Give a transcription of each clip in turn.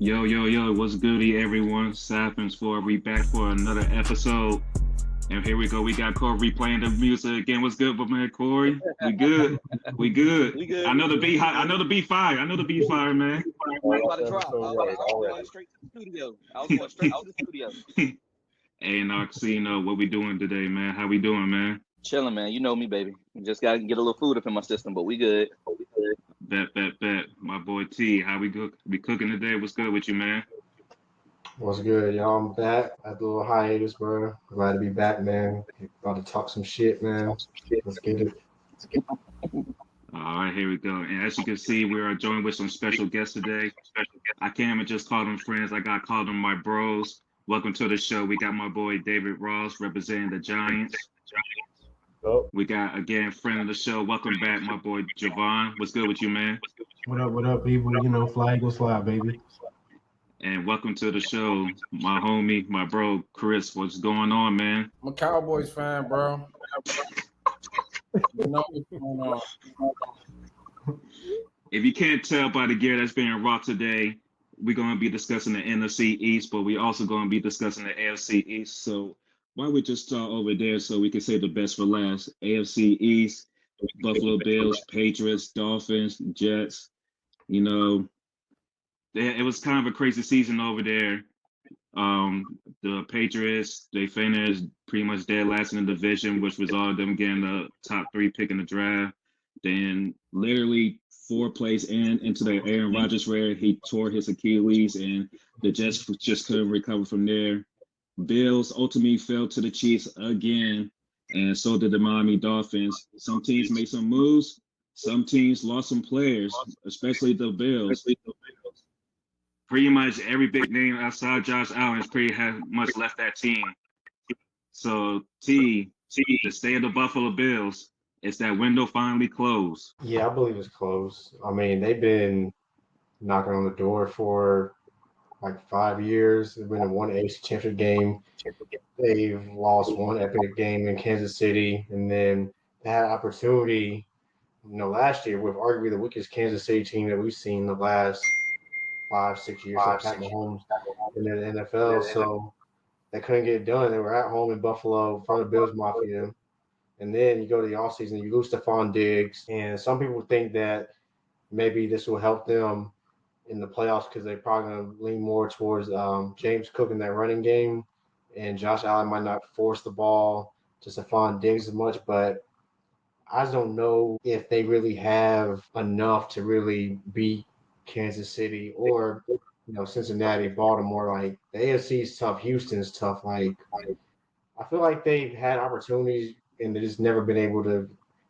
Yo, yo, yo, what's goody, everyone? Sappins for we back for another episode. And here we go. We got Corey playing the music again. What's good, man, Corey? We good. We good. We good. I know the beat high. I know the beat fire. I know the beat fire, man. I was about to drop. I was going straight to the studio. Hey, Narcino, what we doing today, man? How we doing, man? Chilling, man. You know me, baby. Just got to get a little food up in my system, but we good. Bet. My boy T, how we go? We cooking today? What's good with you, man? What's good, y'all? I'm back. I had a little hiatus, bro. Glad to be back, man. About to talk some shit, man. Let's get it. All right, here we go. And as you can see, we are joined with some special guests today. I can't even just call them friends. I got to call them my bros. Welcome to the show. We got my boy David Ross representing the Giants. Oh. We got, again, friend of the show. Welcome back, my boy Jevon. What's good with you, man? What up, people? You know, fly Eagles fly, baby. And welcome to the show, my homie, my bro, Chris. What's going on, man? I'm a Cowboys fan, bro. You know what's going on. If you can't tell by the gear that's being rocked today, we're going to be discussing the NFC East, but we also going to be discussing the AFC East. So why don't we just start over there so we can say the best for last? AFC East, Buffalo Bills, Patriots, Dolphins, Jets. You know, it was kind of a crazy season over there. The Patriots, they finished pretty much dead last in the division, which resulted them getting the top 3 pick in the draft. Then literally 4 plays into the Aaron Rodgers where he tore his Achilles, and the Jets just couldn't recover from there. Bills ultimately fell to the Chiefs again, and so did the Miami Dolphins. Some teams made some moves. Some teams lost some players, especially the Bills. Pretty much every big name outside Josh Allen has pretty much left that team. So, the state of the Buffalo Bills, is that window finally closed? Yeah, I believe it's close. I mean, they've been knocking on the door for like 5 years. They've been in one AFC Championship game. They've lost one epic game in Kansas City, and then they had an opportunity, last year with arguably the weakest Kansas City team that we've seen the last 5-6 years since Pat Mahomes in the NFL. So they couldn't get it done. They were at home in Buffalo from the Bills Mafia. And then you go to the offseason, you lose Stephon Diggs. And some people think that maybe this will help them in the playoffs because they're probably going to lean more towards James Cook in that running game. And Josh Allen might not force the ball to Stephon Diggs as much. But I just don't know if they really have enough to really beat Kansas City or Cincinnati, Baltimore. Like the AFC is tough, Houston is tough. Like I feel like they've had opportunities and they've just never been able to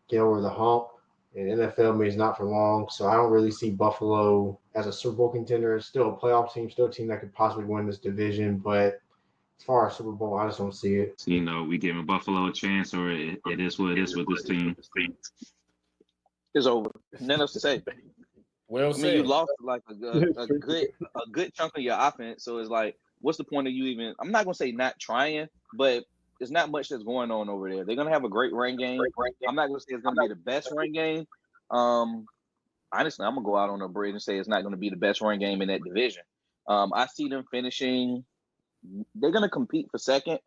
get over the hump. And NFL maybe it's not for long, so I don't really see Buffalo as a Super Bowl contender. It's still a playoff team, still a team that could possibly win this division, but as far as Super Bowl, I just don't see it. So, we giving Buffalo a chance, or it is what it is with this team? It's over. Nothing else to say. Well said. You lost like a good chunk of your offense, so it's like, what's the point of you even? I'm not gonna say not trying, but there's not much that's going on over there. They're gonna have a great run game. I'm not gonna say it's gonna be the best run game. Honestly, I'm gonna go out on a bridge and say it's not gonna be the best run game in that division. I see them finishing. They're gonna compete for second,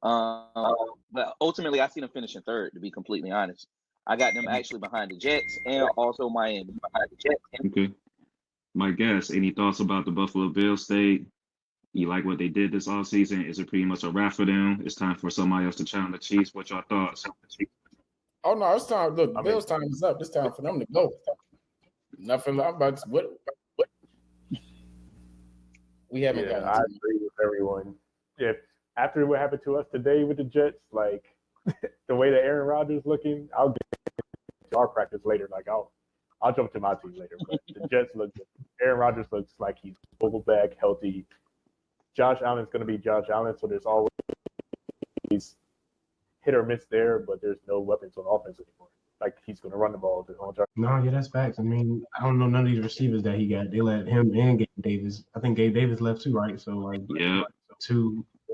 but ultimately, I see them finishing third. To be completely honest, I got them actually behind the Jets and also Miami behind the Jets. Okay. My guess, any thoughts about the Buffalo Bills state? You like what they did this offseason? Is it pretty much a wrap for them? It's time for somebody else to challenge the Chiefs. What's your thoughts? Oh no, it's time. Look, Bills' time is up. It's time for them to go. Nothing about what we haven't gotten. I agree with everyone. If after what happened to us today with the Jets, like the way that Aaron Rodgers looking, I'll get to our practice later. Like I'll jump to my team later. But the Jets look. Aaron Rodgers looks like he's full back, healthy. Josh Allen's going to be Josh Allen, so there's always hit or miss there, but there's no weapons on offense anymore. Like he's going to run the ball the whole time. No, yeah, that's facts. I mean, I don't know none of these receivers that he got. They let him and Gabe Davis. I think Gabe Davis left too, right? So like, Yeah.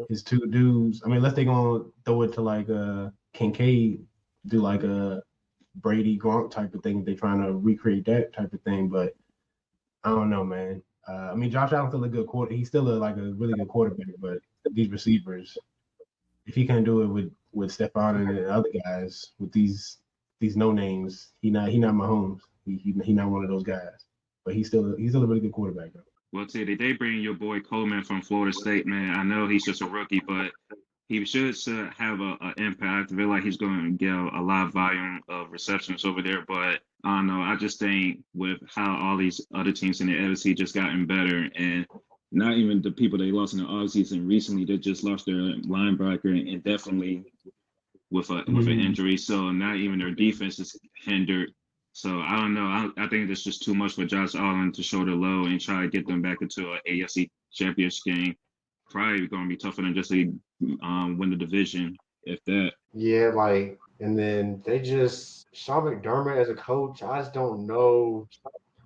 his two dudes. I mean, unless they gonna throw it to like Kincaid, do like a Brady Gronk type of thing. They're trying to recreate that type of thing, but I don't know, man. I mean, Josh Allen's still a good quarter. He's still a really good quarterback. But these receivers, if he can't do it with Stephon and the other guys, with these no names, he not Mahomes. He not one of those guys. But he's still a really good quarterback though. Well, Teddy, they bring your boy Coleman from Florida State, man. I know he's just a rookie, but he should have an impact. I feel like he's going to get a lot of volume of receptions over there. But I don't know. I just think with how all these other teams in the NFC just gotten better, and not even the people they lost in the offseason recently, they just lost their linebacker and definitely with an injury. So not even their defense is hindered. So I don't know. I think it's just too much for Josh Allen to shoulder low and try to get them back into an AFC championship game. Probably going to be tougher than just to win the division, if that. Yeah, and then Sean McDermott as a coach, I just don't know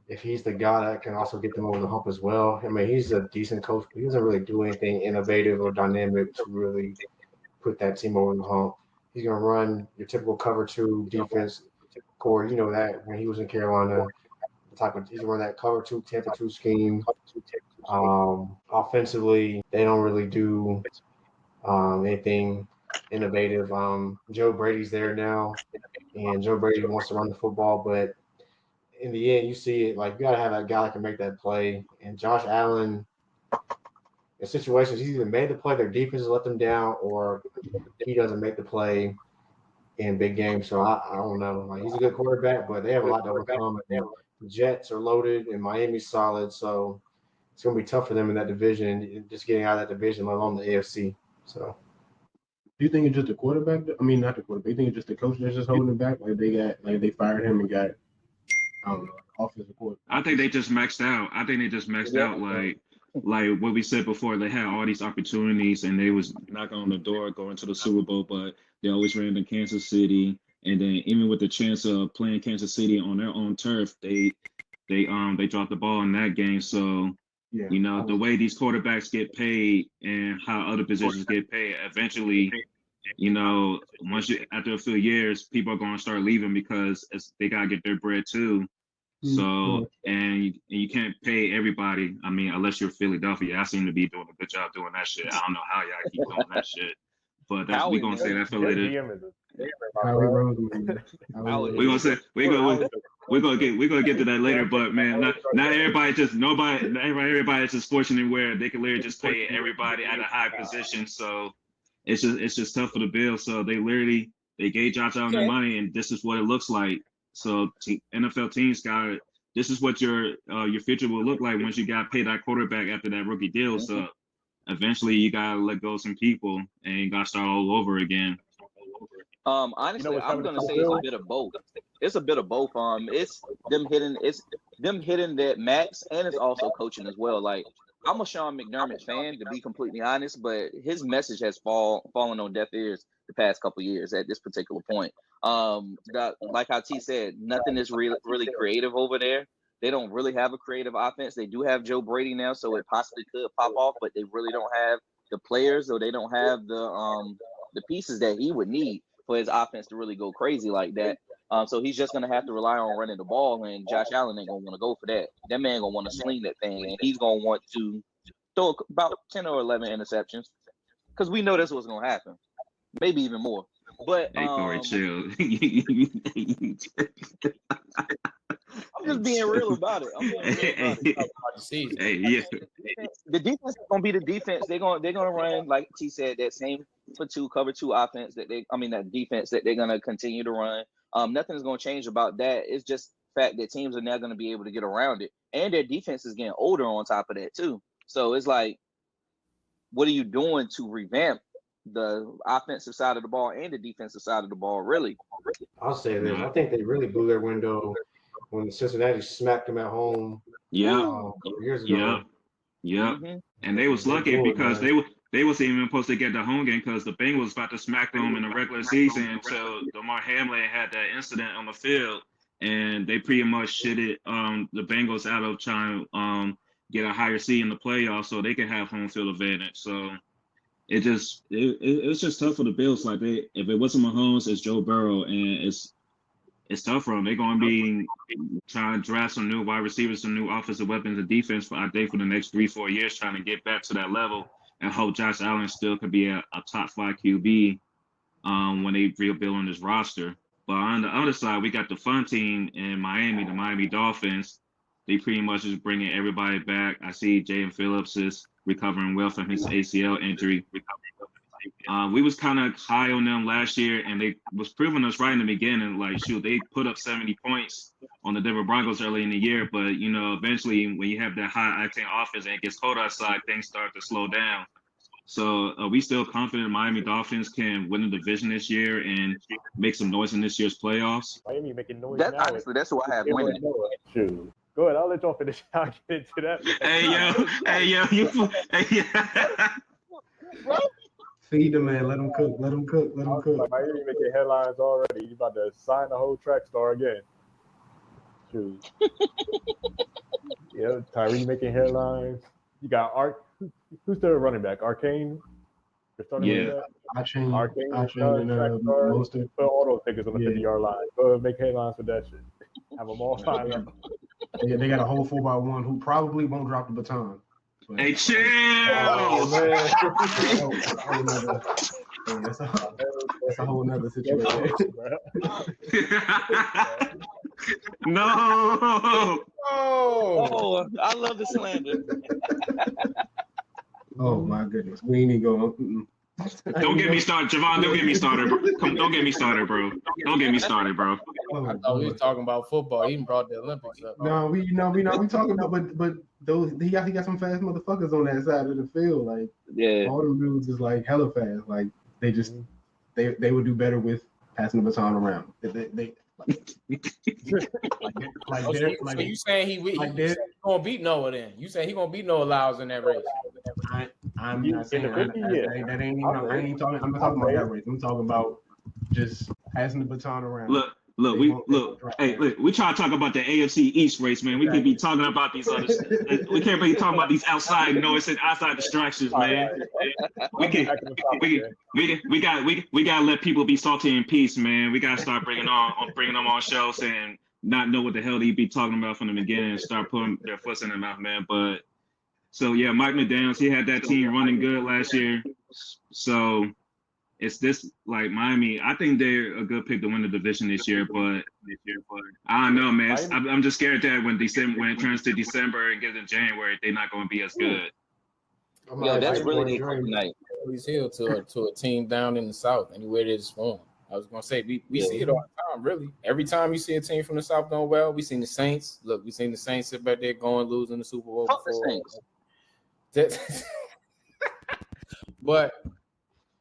if he's the guy that can also get them over the hump as well. I mean, he's a decent coach, but he doesn't really do anything innovative or dynamic to really put that team over the hump. He's going to run your typical cover 2 defense. Corey, you know that when he was in Carolina, he's going to run that cover 2, Tampa 2 scheme. Offensively, they don't really do anything innovative. Joe Brady's there now, and Joe Brady wants to run the football, but in the end, you see it, you got to have that guy that can make that play. And Josh Allen, in situations, he's either made the play, their defense has let them down, or he doesn't make the play in big games. So I don't know. He's a good quarterback, but they have a lot to overcome. And the Jets are loaded, and Miami's solid, so it's going to be tough for them in that division, just getting out of that division, let alone the AFC. So, do you think it's just the quarterback? I mean, not the quarterback. You think it's just the coach that's just holding it back? They fired him and got, I don't know, offensive coordinator. I think they just maxed out. Like what we said before, they had all these opportunities and they was knocking on the door going to the Super Bowl, but they always ran to Kansas City. And then even with the chance of playing Kansas City on their own turf, they dropped the ball in that game. So, the way these quarterbacks get paid and how other positions get paid, eventually, after a few years, people are going to start leaving because they got to get their bread too. So, and you can't pay everybody. I mean, unless you're Philadelphia, I seem to be doing a good job doing that shit. I don't know how y'all keep doing that shit, but we're gonna say that for later. We're gonna get to that later. But man, not everybody just fortunate where they can literally just pay everybody at a high position. So it's just tough for the Bills. So they gave Josh Allen their money, and this is what it looks like. So NFL teams this is what your future will look like once you got paid that quarterback after that rookie deal. So eventually you gotta let go of some people and you gotta start all over again. Honestly, I'm gonna say it's a bit of both. It's a bit of both. It's them hitting that max, and it's also coaching as well. I'm a Sean McDermott fan, to be completely honest, but his message has fallen on deaf ears the past couple of years at this particular point. Like how T said, nothing is really creative over there. They don't really have a creative offense. They do have Joe Brady now, so it possibly could pop off, but they really don't have the players, or they don't have the pieces that he would need for his offense to really go crazy like that. So he's just going to have to rely on running the ball, and Josh Allen ain't going to want to go for that. That man going to want to sling that thing, and he's going to want to throw about 10 or 11 interceptions, because we know that's what's going to happen. Maybe even more. But hey, Corey, chill. I'm just being real about it. The defense is gonna be the defense. They're gonna run, like T said, that same cover 2 offense that defense that they're gonna continue to run. Nothing's gonna change about that. It's just the fact that teams are now gonna be able to get around it, and their defense is getting older on top of that too. So it's like, what are you doing to revamp the offensive side of the ball and the defensive side of the ball? Really, I'll say this: I think they really blew their window when Cincinnati smacked them at home. Years ago. Mm-hmm. And they was lucky because they was even supposed to get the home game because the Bengals about to smack them in the regular season until Damar Hamlin had that incident on the field, and they pretty much shitted the Bengals out of trying to get a higher seed in the playoffs so they can have home field advantage. So it's just tough for the Bills. If it wasn't Mahomes, it's Joe Burrow, and it's it's tough for them. They're going to be trying to draft some new wide receivers, some new offensive weapons and defense for, I think, for the next 3-4 years, trying to get back to that level and hope Josh Allen still could be a top 5 QB when they rebuild on this roster. But on the other side, we got the fun team in Miami, the Miami Dolphins. They pretty much just bringing everybody back. I see Jalen Phillips is recovering well from his ACL injury. We was kind of high on them last year, and they was proving us right in the beginning. Like, shoot, they put up 70 points on the Denver Broncos early in the year. But, you know, eventually when you have that high-octane offense and it gets cold outside, things start to slow down. So are we still confident Miami Dolphins can win the division this year and make some noise in this year's playoffs? Miami making noise That's now. honestly, that's who I have winning. True. Go ahead, I'll let y'all finish. I'll get into that. Feed them, man. Let them cook. Let them cook. Like, Miami making headlines already. You about to sign the whole track star again. True. Yeah, Tyree making headlines. You got Art. Who's the running back? Arcane. Yeah. Arcane. Most Put all those niggas on the 50-yard line. Go ahead, make headlines for that shit. Have them all signed up. Yeah, they got a whole 4x1 who probably won't drop the baton. But, Hey, chill! That's a whole nother situation. No! Oh, I love the slander. Oh my goodness, we ain't even going. Don't get me started, Jevon. Don't get me started, bro. Don't get me started, bro. Don't get me started, bro. I thought we was talking about football. He even brought the Olympics up. No, we talking about, but those he got some fast motherfuckers on that side of the field. Like, all them dudes is like hella fast. Like, they just they would do better with passing the baton around. They so you saying he gonna beat Noah then? You saying he gonna beat Noah Lyles in that race? I'm not saying that ain't even. I ain't talking. I'm not talking about that race. I'm talking about just passing the baton around. Look, we try to talk about the AFC East race, man. We could be talking about these others. We can't be talking about these outside noise and outside distractions, man. We gotta let people be salty in peace, man. We gotta start bringing them on shows and not know what the hell they be talking about from the beginning and start putting their foot in their mouth, man. But so yeah, Mike McDaniels, he had that team running good last year, so. It's this like Miami. I think they're a good pick to win the division this year, but I don't know, man. I'm just scared that when it turns to December and gets in January, they're not going to be as good. Yeah, that's really their night. He's here to a team down in the South, anywhere they just form. I was gonna say we see it all the time, really. Every time you see a team from the South going well, we seen the Saints. Look, we seen the Saints sit back there going losing the Super Bowl before. But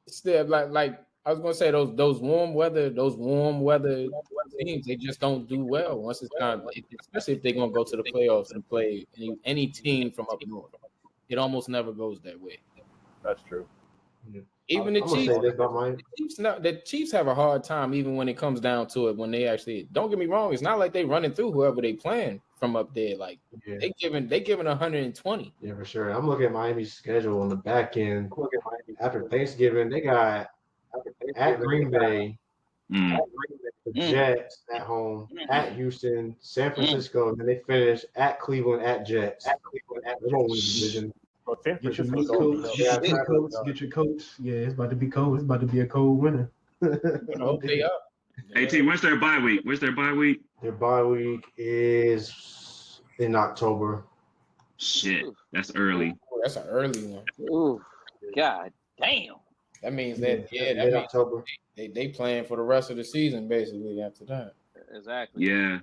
still, like I was gonna say, those warm weather teams, they just don't do well once it's time. Especially if they're gonna go to the playoffs and play any team from up north. It almost never goes that way. That's true. Yeah. Even the Chiefs have a hard time, even when it comes down to it. When they actually, don't get me wrong, it's not like they running through whoever they playing from up there. Like they giving 120. Yeah, for sure. I'm looking at Miami's schedule on the back end. After Thanksgiving, they got at Green Bay, the Jets at home, at Houston, San Francisco, and then they finish at Cleveland, at Jets. They won't win the division. Get your coats. Get your coats. Yeah, it's about to be cold. It's about to be a cold winter. I hope they up. Hey, team, where's their bye week? Their bye week is in October. Shit, that's early. That's an early one. Ooh, God damn. That means that means October. They playing for the rest of the season basically after that. Exactly. Yeah.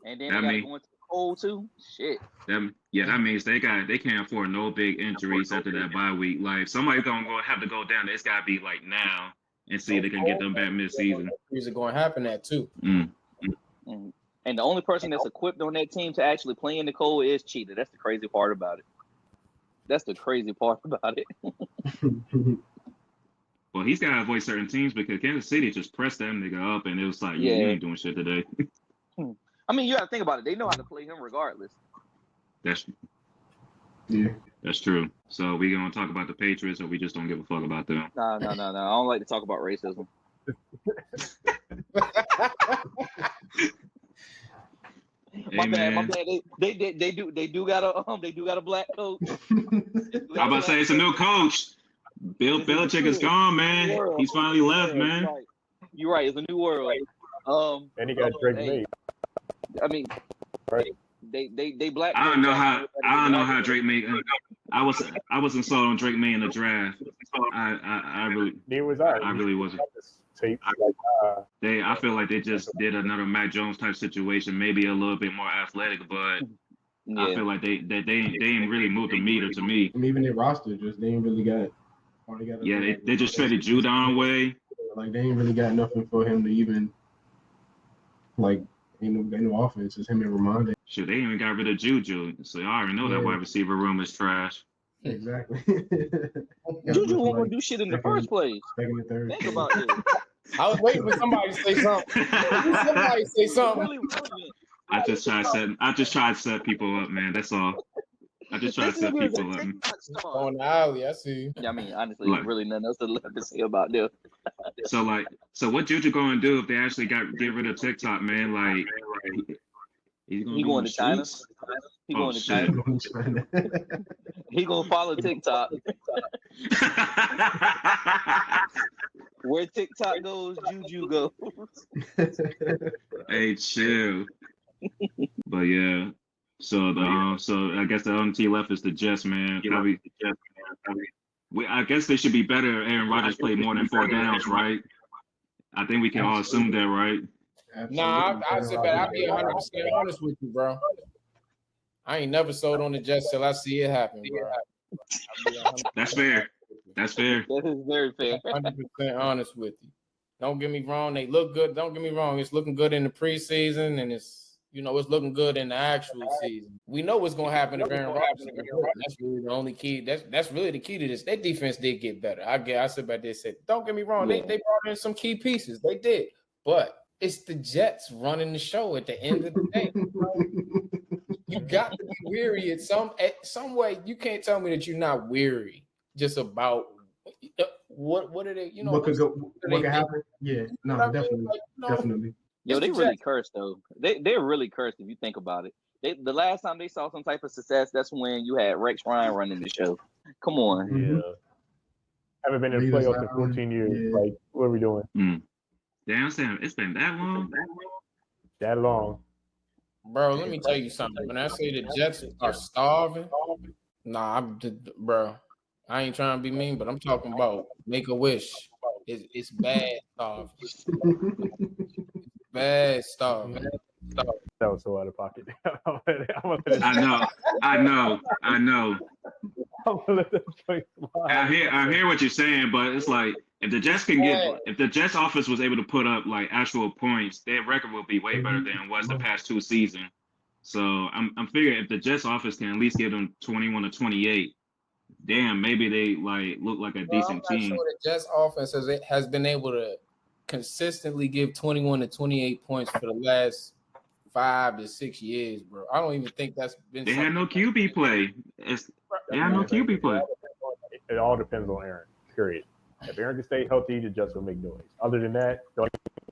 And then they got to go into the cold too. Shit. That means they can't afford no big injuries after that bye week. Like somebody's gonna have to go down. It's gotta be like now and see if they can get them back mid-season. Is it going to happen that too? And the only person that's equipped on that team to actually play in the cold is Cheetah. That's the crazy part about it. Well, he's got to avoid certain teams because Kansas City just pressed that nigga up, and it was like, you ain't doing shit today. I mean, you got to think about it. They know how to play him regardless. That's true. So we gonna talk about the Patriots, or we just don't give a fuck about them? No. I don't like to talk about racism. My man. bad. They do got a black coach. I'm about to say it's a new coach. Bill Belichick is gone, man. He's finally left, man. You're right. It's a new world. And he got Drake May. I mean, right? They black. I don't know how Drake May. I wasn't sold on Drake May in the draft. I really wasn't. I feel like they just did another Mac Jones type situation, maybe a little bit more athletic, but I feel like they ain't really moved the meter to me. I mean, even their roster they ain't really got. They just traded Judon away. Like they ain't really got nothing for him to even like. Ain't no offense. It's him and Ramondre. Shit, they even got rid of Juju, so I already know that wide receiver room is trash. Exactly. Juju won't go do shit in the first place. Second and third. Think about this. I was waiting for somebody to say something. Somebody say something. Really relevant. I just try to set people up, man. That's all. I just try to set people up. On the alley, I see. Yeah, I mean, honestly, really nothing else to say about them. So what Juju going to do if they actually get rid of TikTok, man? Like, he's going to China. He going to China. He gonna follow TikTok. Where TikTok goes, Juju goes. Hey, chill. But yeah. So I guess the only team left is the Jets, man. I guess they should be better. Aaron Rodgers played more than 4 downs, right? I think we can all assume that, right? Nah, I said, but I'll be 100% honest with you, bro. I ain't never sold on the Jets till I see it happen, bro. That's fair. That is very fair. 100% honest with you. Don't get me wrong. They look good. Don't get me wrong. It's looking good in the preseason, and it's looking good in the actual season. We know what's gonna happen if Aaron Rodgers. That's really the only key. That's really the key to this. Their defense did get better. I said about this. Said, don't get me wrong. They brought in some key pieces. They did, but it's the Jets running the show at the end of the day. You got to be weary at some way. You can't tell me that you're not weary just about what are they? What could happen? Yeah, no, definitely, definitely. Yo, they really cursed though. They're really cursed if you think about it. The last time they saw some type of success, that's when you had Rex Ryan running the show. Come on. Yeah. Haven't been in the playoffs in 14 years. Yeah. Like, what are we doing? Damn, Sam, it's been that long? That long. Bro, let me tell you something. When I say the Jets are starving, bro, I ain't trying to be mean, but I'm talking about Make-A-Wish. It's bad starving. Bad stuff. That was so out of pocket. I know. I hear what you're saying, but it's like if the Jets offense was able to put up like actual points, their record will be way better than it was the past 2 seasons. So I'm figuring if the Jets offense can at least give them 21 to 28, damn, maybe they like look like a decent team. Sure the Jets offense has been able to consistently give 21 to 28 points for the last 5 to 6 years, bro. I don't even think that's been. They had no QB play. They had no QB play. It all depends on Aaron. Period. If Aaron can stay healthy, the Jets will make noise. Other than that, don't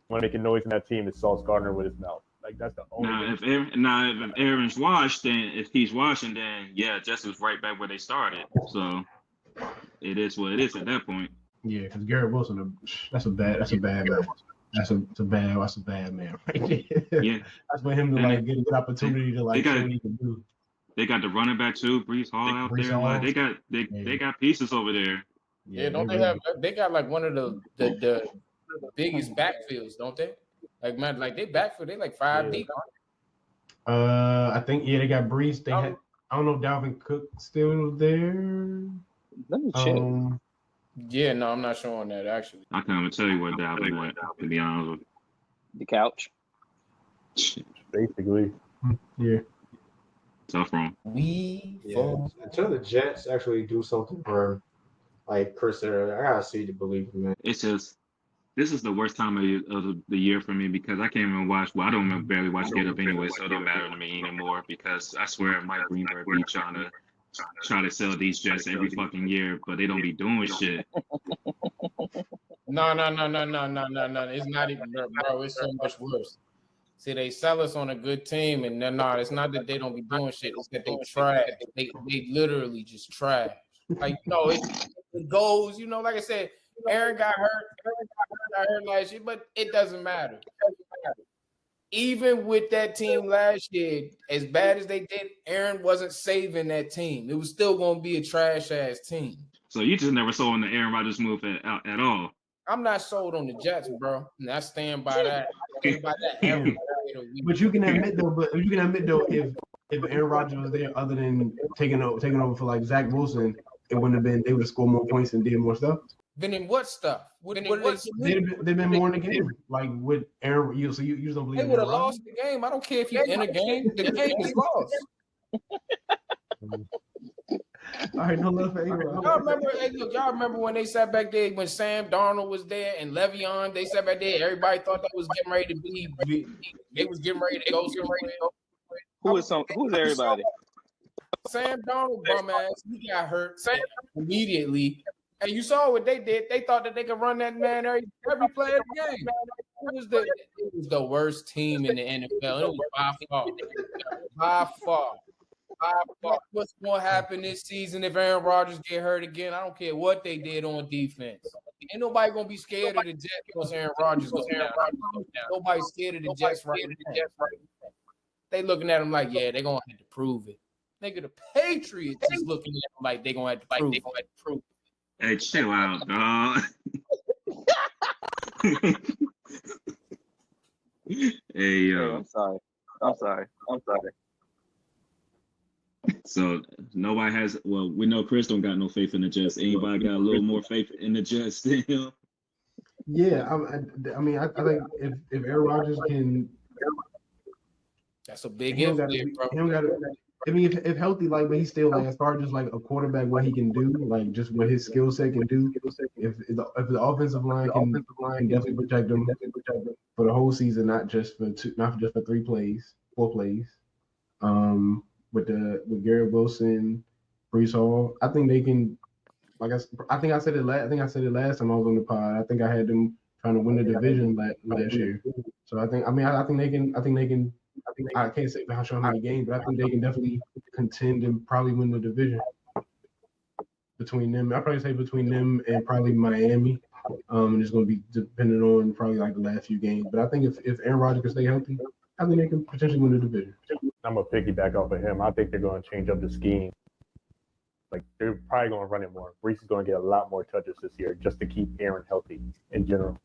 want to make a noise in that team that Sauce Gardner with his mouth. Like that's the only. If Aaron's washed, then if he's washing, then yeah, Jets is right back where they started. So it is what it is at that point. Yeah, because Garrett Wilson, that's a bad man. That's a bad man right there. Yeah, that's for him to like get a good opportunity to like show what he can do. They got the running back too, Breece Hall out there. Like, they got pieces over there. Yeah, don't they got like one of the biggest backfields, don't they? Like man, like they backfield, they like 5 deep. I think they got Breece. They had I don't know if Dalvin Cook still there. Let me check. Yeah, no, I'm not sure on that actually. I can't even tell you where Dalvin went, to be honest with you. The couch. Basically. Yeah. Tough wrong. Until the Jets actually do something for like Chris there, I gotta see to believe him, man. It's just this is the worst time of the year for me because I can't even watch. Well, I don't barely watch Get Up anyway, so it don't matter to me anymore. Because I swear Mike Greenberg be trying to sell these Jets every fucking year, but they don't be doing shit. No. It's not even, bro. It's so much worse. See, they sell us on a good team, and it's not that they don't be doing shit. It's that they trash. They literally just trash. Like, it goes. Like I said, Aaron got hurt last year, but it doesn't matter. Even with that team last year, as bad as they did, Aaron wasn't saving that team. It was still going to be a trash ass team. So you just never saw on the Aaron Rodgers move at all. I'm not sold on the Jets, bro. And I stand by that. Every But you can admit though, if Aaron Rodgers was there, other than taking over for like Zach Wilson, it wouldn't have been. They would have scored more points and did more stuff. Then in what stuff? They've been more in the game. Like with Aaron, you just don't believe they would have lost the game. I don't care if you're in a game. The game is lost. All right, no love for Aaron. Y'all remember when they sat back there when Sam Darnold was there and Le'Veon? They sat back there. Everybody thought that was getting ready to be. They was getting ready to go. Who is everybody? Sam Darnold, bum ass. He got hurt immediately. And you saw what they did. They thought that they could run that man every play of the game. It was the worst team in the NFL. It was by far. What's going to happen this season if Aaron Rodgers get hurt again? I don't care what they did on defense. Ain't nobody going to be scared of the Jets because Aaron Rodgers goes down. Nobody's scared of the Jets right now. They looking at him like, yeah, they're going to have to prove it. Nigga, the Patriots is looking at them like they're going to have to prove it. Hey, chill out, dog. Hey, yo. I'm sorry. So nobody has. Well, we know Chris don't got no faith in the Jets. Anybody got a little more faith in the Jets than him? Yeah, I mean, I think if Aaron Rodgers can, that's a big if, bro. He don't got to. I mean, if healthy, like, but he's still like as far as just like a quarterback, what he can do, like just what his skill set can do. If the offensive line can definitely protect him for the whole season, not just for 4 plays. With Garrett Wilson, Breece Hall, I think they can. Like I think I said it last time I was on the pod. I think I had them trying to win the division last year. So I think they can. I can't say how many games, but I think they can definitely contend and probably win the division between them. I'd probably say between them and probably Miami. And it's going to be dependent on probably like the last few games. But I think if Aaron Rodgers can stay healthy, I think they can potentially win the division. I'm going to piggyback off of him. I think they're going to change up the scheme. Like, they're probably going to run it more. Breece is going to get a lot more touches this year just to keep Aaron healthy in general.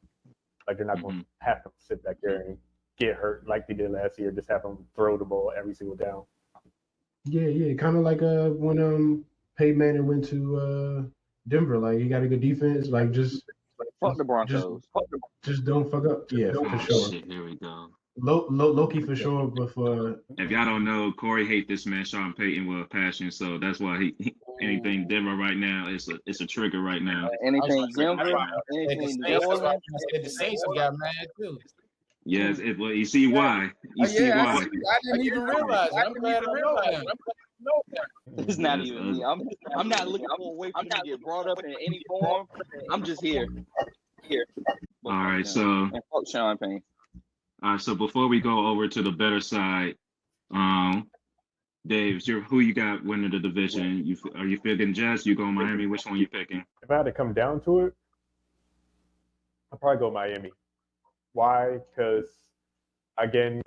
Like, they're not going to have him sit back there and get hurt like they did last year, just have him throw the ball every single down. Yeah. Kind of like when Peyton Manning went to Denver. Like, he got a good defense. Like, fuck the Broncos. Just don't fuck up. Yeah, for sure. Shit, here we go. Low-key for sure, but for if y'all don't know, Corey hates this man Sean Payton with a passion, so that's why he anything Denver right now it's a trigger right now. Anything Denver, anything Denver. The Saints got mad too. Yes, well, you see why. You see why. I didn't even realize it. I'm glad I know that. It's not even me. I'm not looking. I'm gonna wait for him to get brought up in any form. I'm just here. All right, so fuck Sean Payne. All right, so before we go over to the better side, Dave, who you got winning the division? Are you picking Jets? You going Miami? Which one you picking? If I had to come down to it, I'd probably go Miami. Why? Because, again,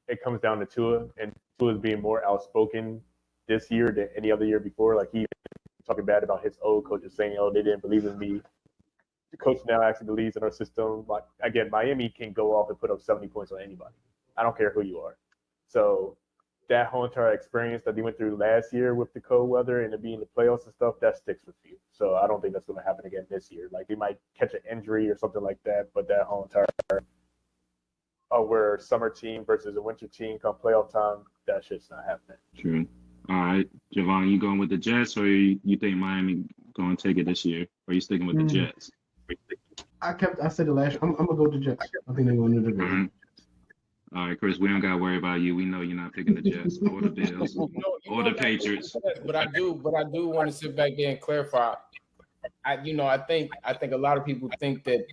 it comes down to Tua, and Tua's being more outspoken this year than any other year before. Like, he talking bad about his old coaches, saying, oh, they didn't believe in me. The coach now actually believes in our system. But, again, Miami can go off and put up 70 points on anybody. I don't care who you are. So that whole entire experience that they went through last year with the cold weather and it being the playoffs and stuff, that sticks with you. So I don't think that's going to happen again this year. Like, they might catch an injury or something like that, but that whole entire we're a summer team versus a winter team come playoff time, that shit's not happening. True. All right, Jevon, you going with the Jets, or you think Miami going to take it this year, or you sticking with the Jets? I said it last year. I'm gonna go with the Jets. I think they're going to the division. All right, Chris, we don't gotta worry about you. We know you're not picking the Jets or the Bills or the Patriots. But I do want to sit back there and clarify. I think a lot of people think that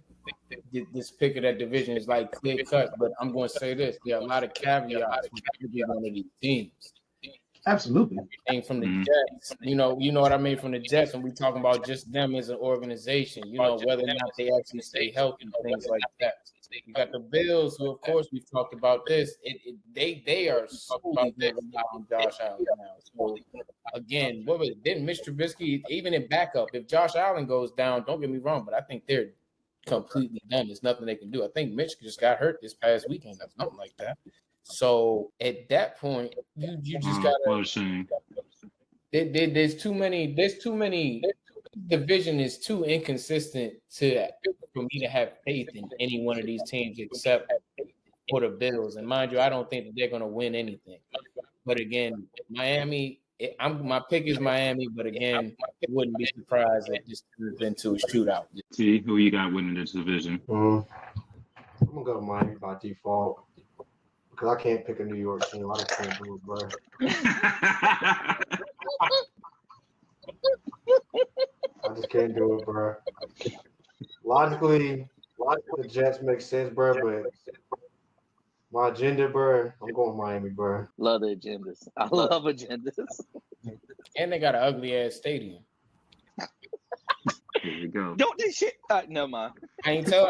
this pick of that division is like clear cut. But I'm going to say this: there are a lot of caveats with every one of these teams. Absolutely. And from the Jets, you know what I mean. From the Jets, when we talking about just them as an organization, you know, whether or not they actually stay healthy, things like that. You got the Bills, who of course we've talked about this. They are solely driven on Josh Allen now. So again, what was it? Didn't Mitch Trubisky even in backup? If Josh Allen goes down, don't get me wrong, but I think they're completely done. There's nothing they can do. I think Mitch just got hurt this past weekend or something like that. So at that point, you just gotta. There's too many. Division is too inconsistent for me to have faith in any one of these teams except for the Bills. And mind you, I don't think that they're going to win anything. But again, Miami. My pick is Miami, but again, I wouldn't be surprised if this turns into a shootout. T, who you got winning this division? I'm gonna go Miami by default. Because I can't pick a New York team. I just can't do it, bro. I just can't do it, bro. Logically, the Jets make sense, bro, but my agenda, bro, I'm going Miami, bro. Love the agendas. I love agendas. And they got an ugly-ass stadium. Here we go. Don't this shit. Never mind. I ain't say a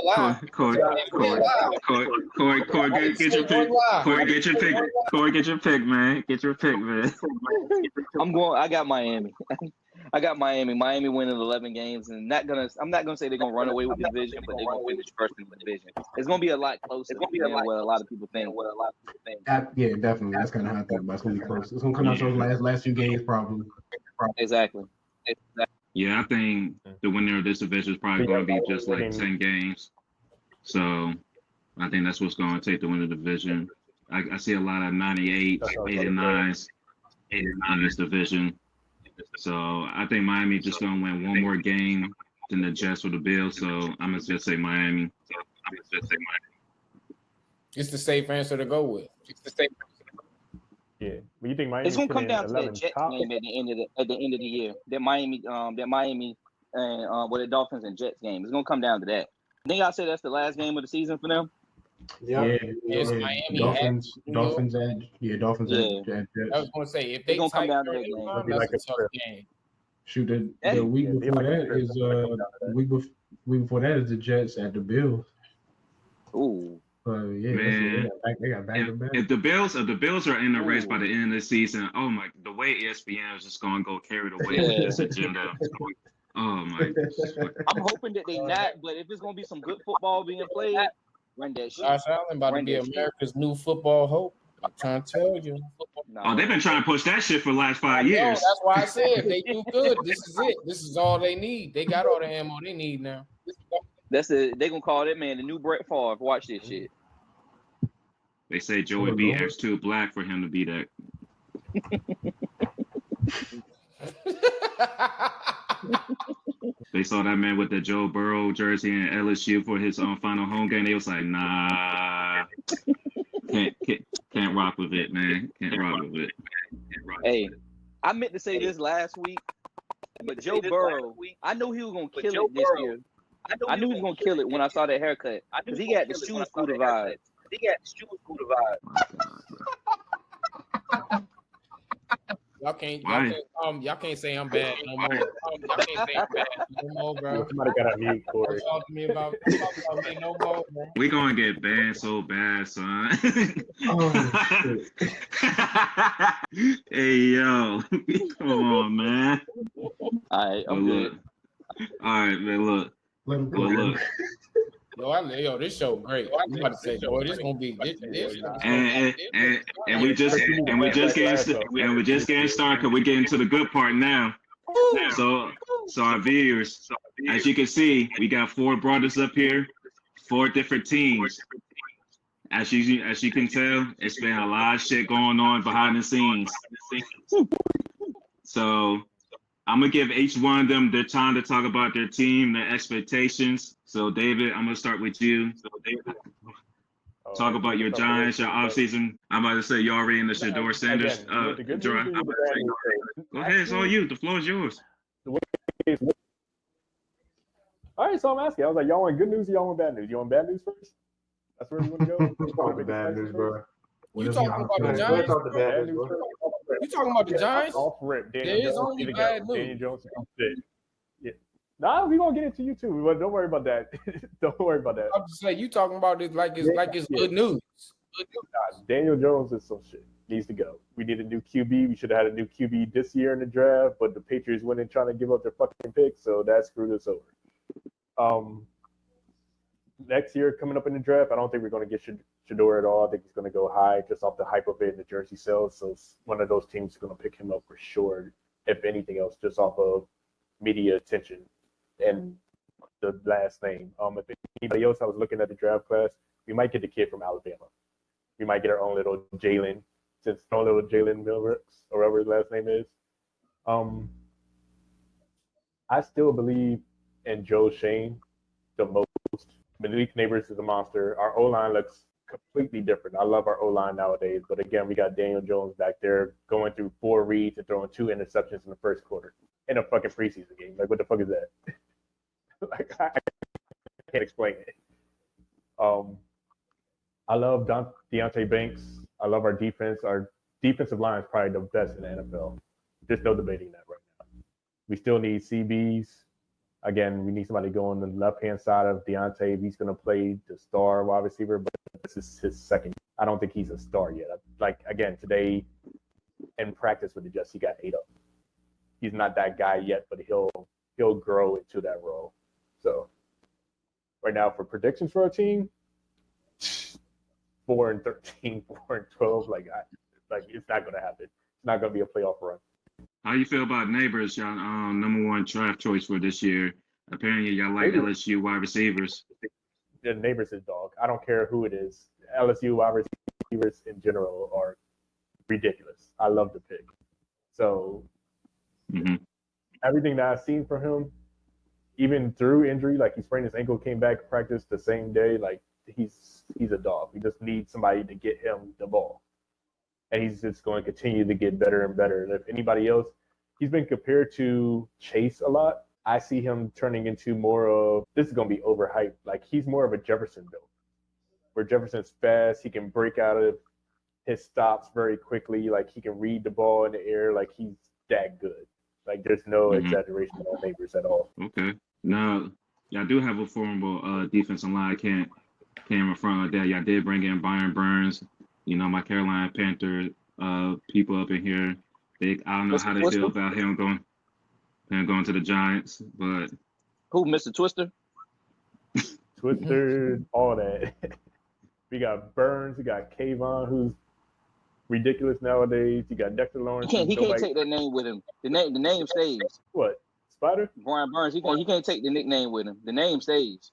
lot. Corey, get your pick. Corey, get your pick. Corey, get your pick, man. Get your pick, man. I got Miami. I got Miami. Miami winning 11 games, and I'm not gonna say they're gonna run away with the division, but they're gonna finish first in the division. It's gonna be a lot closer than what a lot of people think. Yeah, definitely. That's kind of how I think about it. It's gonna be close. It's gonna come out those last few games, probably. Exactly. Yeah, I think the winner of this division is probably going to be just like 10 games. So I think that's what's going to take the win of the division. I see a lot of 98, 89s in this division. So I think Miami just going to win one more game than the Jets or the Bills. So I'm going to just say Miami. It's the safe answer to go with. Yeah, but you think Miami? It's gonna come down to that Jets game at the end of the year. That Miami and the Dolphins and Jets game. It's gonna come down to that. I think I say that's the last game of the season for them. Yeah. Miami. Dolphins and Jets. I was gonna say if they gonna come down to that game. That's a tough game. Shoot, the week before that is week before that is the Jets at the Bills. Ooh. Man, they got back to back. If the Bills are in the race by the end of the season, oh my, the way ESPN is just gonna go carried away with this agenda. Oh my. I'm hoping that they not, but if it's gonna be some good football being played, run that shit. Josh Allen about to be America's new football hope. I'm trying to tell you. Oh, they've been trying to push that shit for the last 5 years. That's why I said if they do good, this is it. This is all they need. They got all the ammo they need now. They gonna call that man the new Brett Favre. Watch this shit. They say Joey B acts too black for him to be that. They saw that man with the Joe Burrow jersey in LSU for his final home game. They was like, nah, can't rock with it, man. Can't rock with it. Hey, I meant to say this last week, but Joe Burrow, I knew he was gonna kill it this year. I knew he was gonna kill it when I saw that haircut because he got the shoe scooter vibe. Y'all can't say I'm bad no more. Y'all can't say I'm bad no more, bro. Somebody got a mute, Corey. Talk to me about me no more, bro. We gonna get banned so bad, son. Hey yo, come on, man. All right, I'm good. All right, man. Look. Yo, this show great. I'm about to say, boy, this gonna be this. And we just getting started because we're getting to the good part now. So our viewers, as you can see, we got 4 brothers up here, 4 different teams. As you can tell, it's been a lot of shit going on behind the scenes. So I'm gonna give each one of them their time to talk about their team, their expectations. So David, I'm gonna start with you. Talk about your Giants, your offseason. I'm about to say you already in the Shador Sanders. Go ahead, it's all you. The floor is yours. All right, so I'm asking. I was like, y'all want good news or y'all want bad news? You want bad news first? That's where you want to go? Talk the bad news, bro. You talking about the Let's Giants? talk the bad news, bro. You talking about the Giants? Off rip. There Daniel is Jones only need to bad go. news. Daniel Jones is shit. Yeah. Nah, we gonna get into you too, but don't worry about that. Don't worry about that. I'm just saying, you talking about it like it's good news. Nah, Daniel Jones is some shit. Needs to go. We need a new QB. We should have had a new QB this year in the draft, but the Patriots went in trying to give up their fucking pick, so that screwed us over. Next year coming up in the draft, I don't think we're going to get Shador at all. I think he's going to go high just off the hype of it in the jersey sales. So one of those teams is going to pick him up for sure. If anything else, just off of media attention and the last name. If anybody else, I was looking at the draft class, we might get the kid from Alabama. We might get our own little Jalen Milbrooks, or whatever his last name is. I still believe in Joe Shane the most. Malik Neighbors is a monster. Our O-line looks completely different. I love our O-line nowadays, but again, we got Daniel Jones back there going through 4 reads and throwing 2 interceptions in the first quarter in a fucking preseason game. Like, what the fuck is that? Like, I can't explain it. I love Deontay Banks. I love our defense. Our defensive line is probably the best in the NFL. There's no debating that right now. We still need CBs. Again, we need somebody to go on the left-hand side of Deontay. He's going to play the star wide receiver, but this is his second. I don't think he's a star yet. Like, again, today in practice with the Jets, he got 8 up. He's not that guy yet, but he'll grow into that role. So right now for predictions for our team, 4-13, 4-12, like it's not going to happen. It's not going to be a playoff run. How you feel about Neighbors, y'all? Number 1 draft choice for this year. Apparently, y'all like LSU wide receivers. The Neighbors is dog. I don't care who it is. LSU wide receivers in general are ridiculous. I love the pick. So everything that I've seen from him, even through injury, like he sprained his ankle, came back to practice the same day. Like he's a dog. We just need somebody to get him the ball. And he's just going to continue to get better and better. And if anybody else, he's been compared to Chase a lot. I see him turning into more of, this is going to be overhyped. Like he's more of a Jefferson build, where Jefferson's fast. He can break out of his stops very quickly. Like he can read the ball in the air. Like he's that good. Like there's no exaggeration on Neighbors at all. Okay. Now, y'all do have a formidable defensive line. Can't in front of that. Y'all did bring in Byron Burns. You know, my Carolina Panther people up in here, I don't know how they feel about him going to the Giants, but who, Mr. Twister? Twister, all that. We got Burns, we got Kayvon, who's ridiculous nowadays. You got Dexter Lawrence. He can't take that name with him. The name stays. What? Spider? Brian Burns. He can't take the nickname with him. The name stays.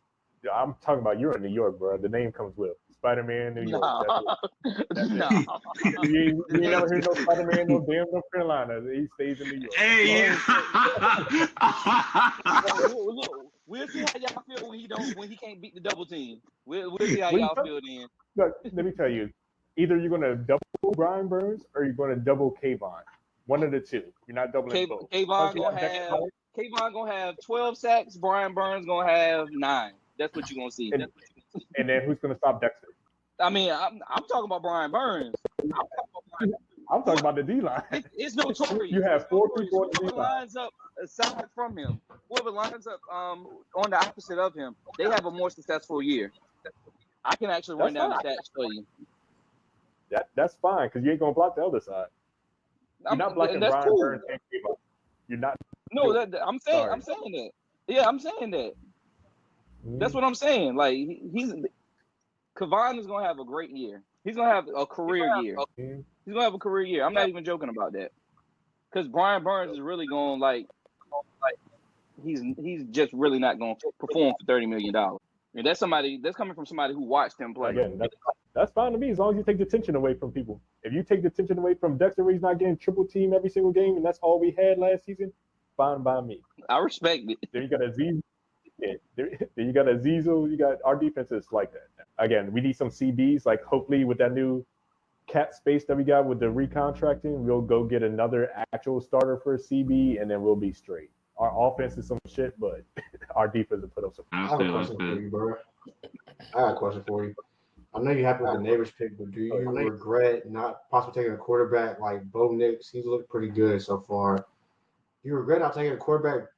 I'm talking about you're in New York, bro. The name comes with Spider-Man, New York. No. You never hear no Spider-Man, no damn North Carolina. He stays in New York. Hey, Look, we'll see how y'all feel when he can't beat the double team. We'll see how y'all feel then. Look, let me tell you, either you're gonna double Brian Burns or you're gonna double Kayvon. One of the two. You're not doubling both. Kayvon gonna have 12 sacks. Brian Burns gonna have 9. That's what you're gonna see. And then who's gonna stop Dexter? I mean, I'm talking about Brian Burns. I'm talking about the D-line. It's notorious. You have 4 people on the Whoever D-line. lines up aside from him, whoever lines up on the opposite of him, they have a more successful year. I can actually run down the stats for you. That's fine, because you ain't gonna block the other side. You're not blocking Brian Burns and Kayvon. You're not. No, I'm saying that. Yeah, I'm saying that. That's what I'm saying. Like Kayvon is gonna have a great year. He's gonna have a career year. He's gonna have a career year. I'm not even joking about that. Because Brian Burns is really going like he's just really not gonna perform for $30 million. And that's coming from somebody who watched him play. Again, that's fine to me as long as you take the tension away from people. If you take the tension away from Dexter, where he's not getting triple team every single game, and that's all we had last season, fine by me. I respect it. Then you got Aziz. Yeah, then you got Azizel. You got our defense is like that. Again, we need some CBs. Like hopefully with that new cap space that we got with the recontracting, we'll go get another actual starter for a CB, and then we'll be straight. Our offense is some shit, but our defense to put up some. I have a question for you, bro. I got a question for you. I know you're happy with the neighbors pick, but do you regret not possibly taking a quarterback like Bo Nix? He's looked pretty good so far. Do you regret not taking a quarterback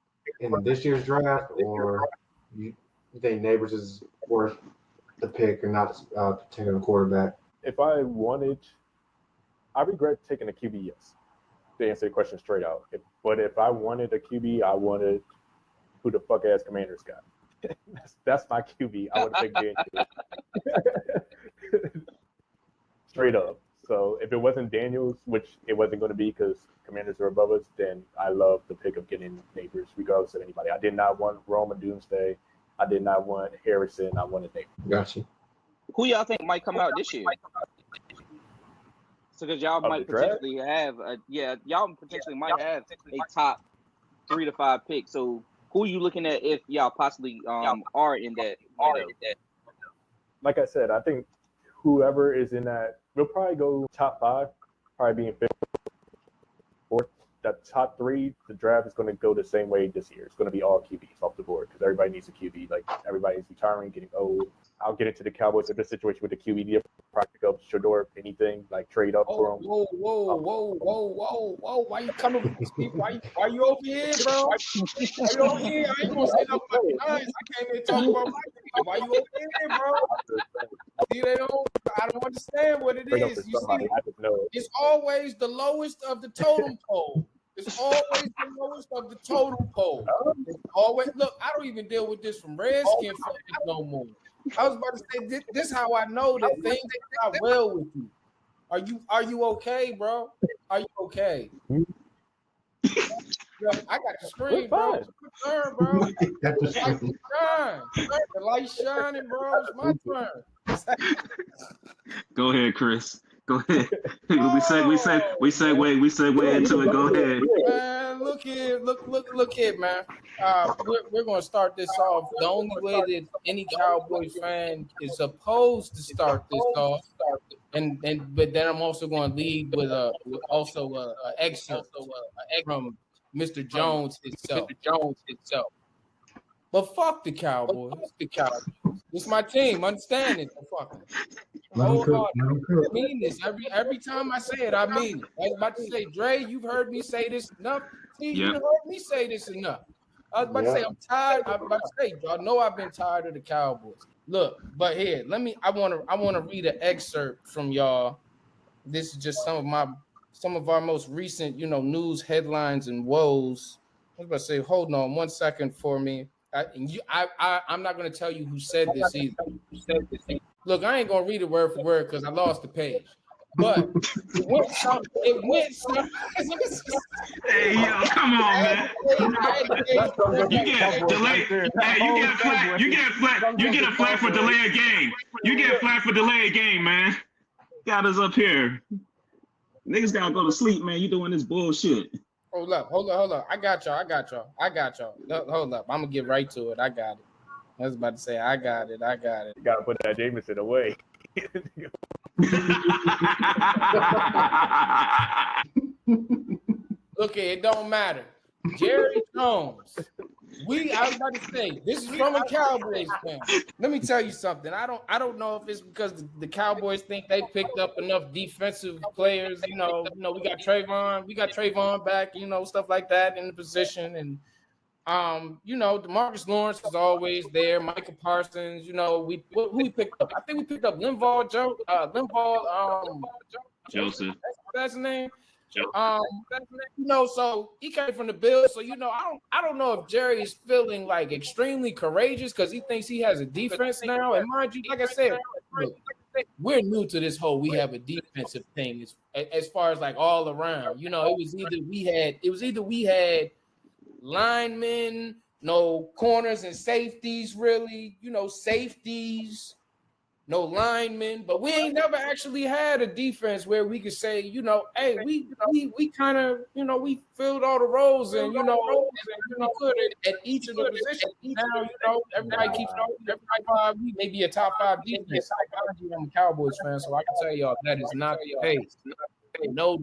in this year's draft, or you think Neighbors is worth the pick and not taking a quarterback? If I wanted, I regret taking a QB, yes. To answer the question straight out. But if I wanted a QB, I wanted who the fuck ass Commanders got. That's my QB. I would have picked Daniels. Straight up. So if it wasn't Daniels, which it wasn't going to be because Commanders are above us, then I love the pick of getting Neighbors, regardless of anybody. I did not want Roman Doomsday. I did not want Harrison. I wanted Neighbors. Gotcha. Who y'all think might come out this year? So because y'all might potentially have, y'all potentially might have a top 3 to 5 pick. So who are you looking at if y'all possibly are in that? Like I said, I think whoever is in that, we'll probably go top 5, probably being 5th, 4th. That top 3, the draft is going to go the same way this year. It's going to be all QBs off the board because everybody needs a QB. Like everybody's retiring, getting old. I'll get into the Cowboys in this situation with the QB. Practical up Shoutout, anything like trade up for him. Whoa! Why you coming with these people? Why you over here, bro? Why you over here? I ain't gonna say nothing about the guys. I came here to talk about my team. Why you over here, bro? See, I don't understand what it is. You see, it's always the lowest of the totem pole. It's always the lowest of the totem pole. It's always look. I don't even deal with this from Redskin fans no more. I was about to say this is how I know that things are not well with you. Are you okay, bro? Are you okay? Yo, I got the screen, bro. It's my turn, bro. The light shining, bro. It's my turn. Go ahead, Chris. Go ahead. We segue into it. Go ahead. Man, look here, man. We're gonna start this off. The only way that any Cowboys fan is supposed to start this off, but then I'm also going to lead with an excerpt from Mr. Jones himself. But fuck the Cowboys. It's my team. Understand it. Fuck it. Hold on. I mean this. Every time I say it, I mean it. I was about to say, Dre, you've heard me say this enough. See, you've heard me say this enough. I was about to say, I'm tired. I was about to say, y'all know I've been tired of the Cowboys. Look, but here, I want to read an excerpt from y'all. This is just some of our most recent, news headlines and woes. I was about to say, hold on 1 second for me. I'm not going to tell you who said this either. Look, I ain't going to read it word for word because I lost the page. But it went some. Hey, yo, come on, man. You get delayed. You get a flag for delay a game. You get a flag for delay a game, man. Got us up here. Niggas gotta go to sleep, man. You doing this bullshit. Hold up. I got y'all. Hold up. I'm gonna get right to it. I got it. I was about to say, I got it. You gotta put that Jameson away. Look, it don't matter. Jerry Jones. I was about to say, this is from a Cowboys fan. Let me tell you something. I don't know if it's because the Cowboys think they picked up enough defensive players. We got Trayvon back, stuff like that in the position. And DeMarcus Lawrence is always there. Micah Parsons, who we picked up? I think we picked up Joseph. That's his name. So he came from the Bills. So I don't know if Jerry is feeling like extremely courageous because he thinks he has a defense now. And mind you, like I said, look, we're new to this whole we have a defensive thing as far as like all around. It was either we had linemen, no corners and safeties, really, safeties, no linemen, but we ain't never actually had a defense where we could say, hey, we kind of, we filled all the roles and, good at each of the positions. Now, everybody keeps we may be a top 5 defense. I'm a Cowboys fan, so I can tell y'all that is not the case. No.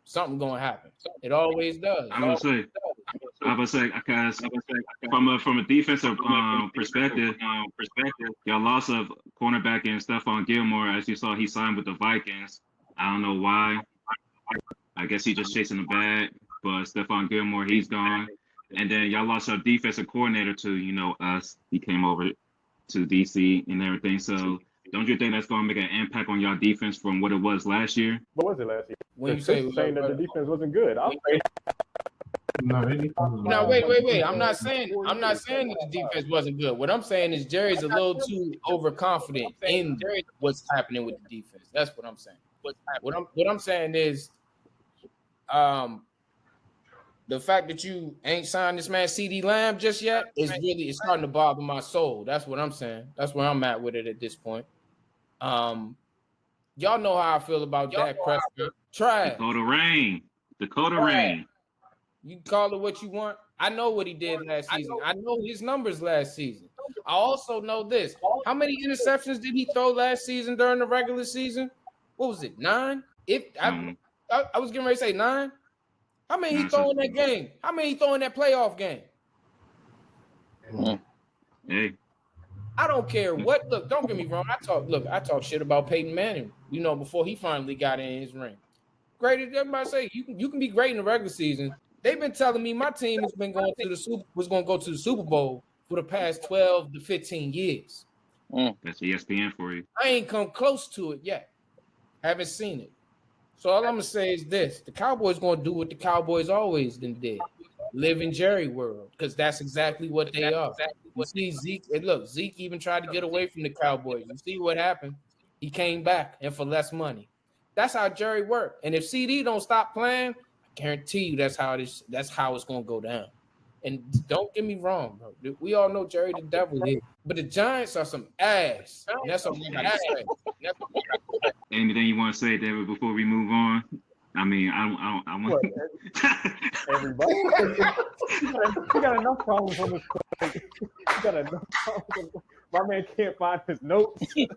Something gonna happen. It always does. I'm gonna say I would say because from a defensive perspective, y'all lost of cornerback and Stephon Gilmore. As you saw, he signed with the Vikings. I don't know why. I guess he's just chasing the bag. But Stephon Gilmore, he's gone. And then y'all lost your defensive coordinator to, us. He came over to DC and everything. So don't you think that's going to make an impact on y'all defense from what it was last year? What was it last year? When you say saying that the defense wasn't good, I'll say. No, wait. I'm not saying that the defense wasn't good. What I'm saying is Jerry's a little too overconfident in what's happening with the defense. That's what I'm saying. What I'm saying is, the fact that you ain't signed this man CD Lamb just yet it's starting to bother my soul. That's what I'm saying. That's where I'm at with it at this point. Y'all know how I feel about Dak Prescott. Trash. Dakota Rain. You can call it what you want. I know what he did last season. I know his numbers last season. I also know this. How many interceptions did he throw last season during the regular season? What was it, 9? I was getting ready to say 9. How many he throw in that game? How many he throw in that playoff game? Hey. I don't care what. Look, don't get me wrong. I talk shit about Peyton Manning, before he finally got in his ring. Great as everybody say, you can be great in the regular season. They've been telling me my team was going to go to the Super Bowl for the past 12 to 15 years. That's ESPN for you. I ain't come close to it yet. Haven't seen it. So all I'm going to say is this. The Cowboys going to do what the Cowboys always did. Live in Jerry world, because that's exactly what they are. You see Zeke, and look, Zeke even tried to get away from the Cowboys. You see what happened? He came back, and for less money. That's how Jerry worked. And if CD don't stop playing, I guarantee you that's how it's going to go down. And don't get me wrong, bro. We all know Jerry the devil is. But the Giants are some ass. And that's what we got to say. Anything you want to say, David, before we move on? I mean, I want everybody. You got enough problems on this plate. You got enough problems. My man can't find his notes. Jerry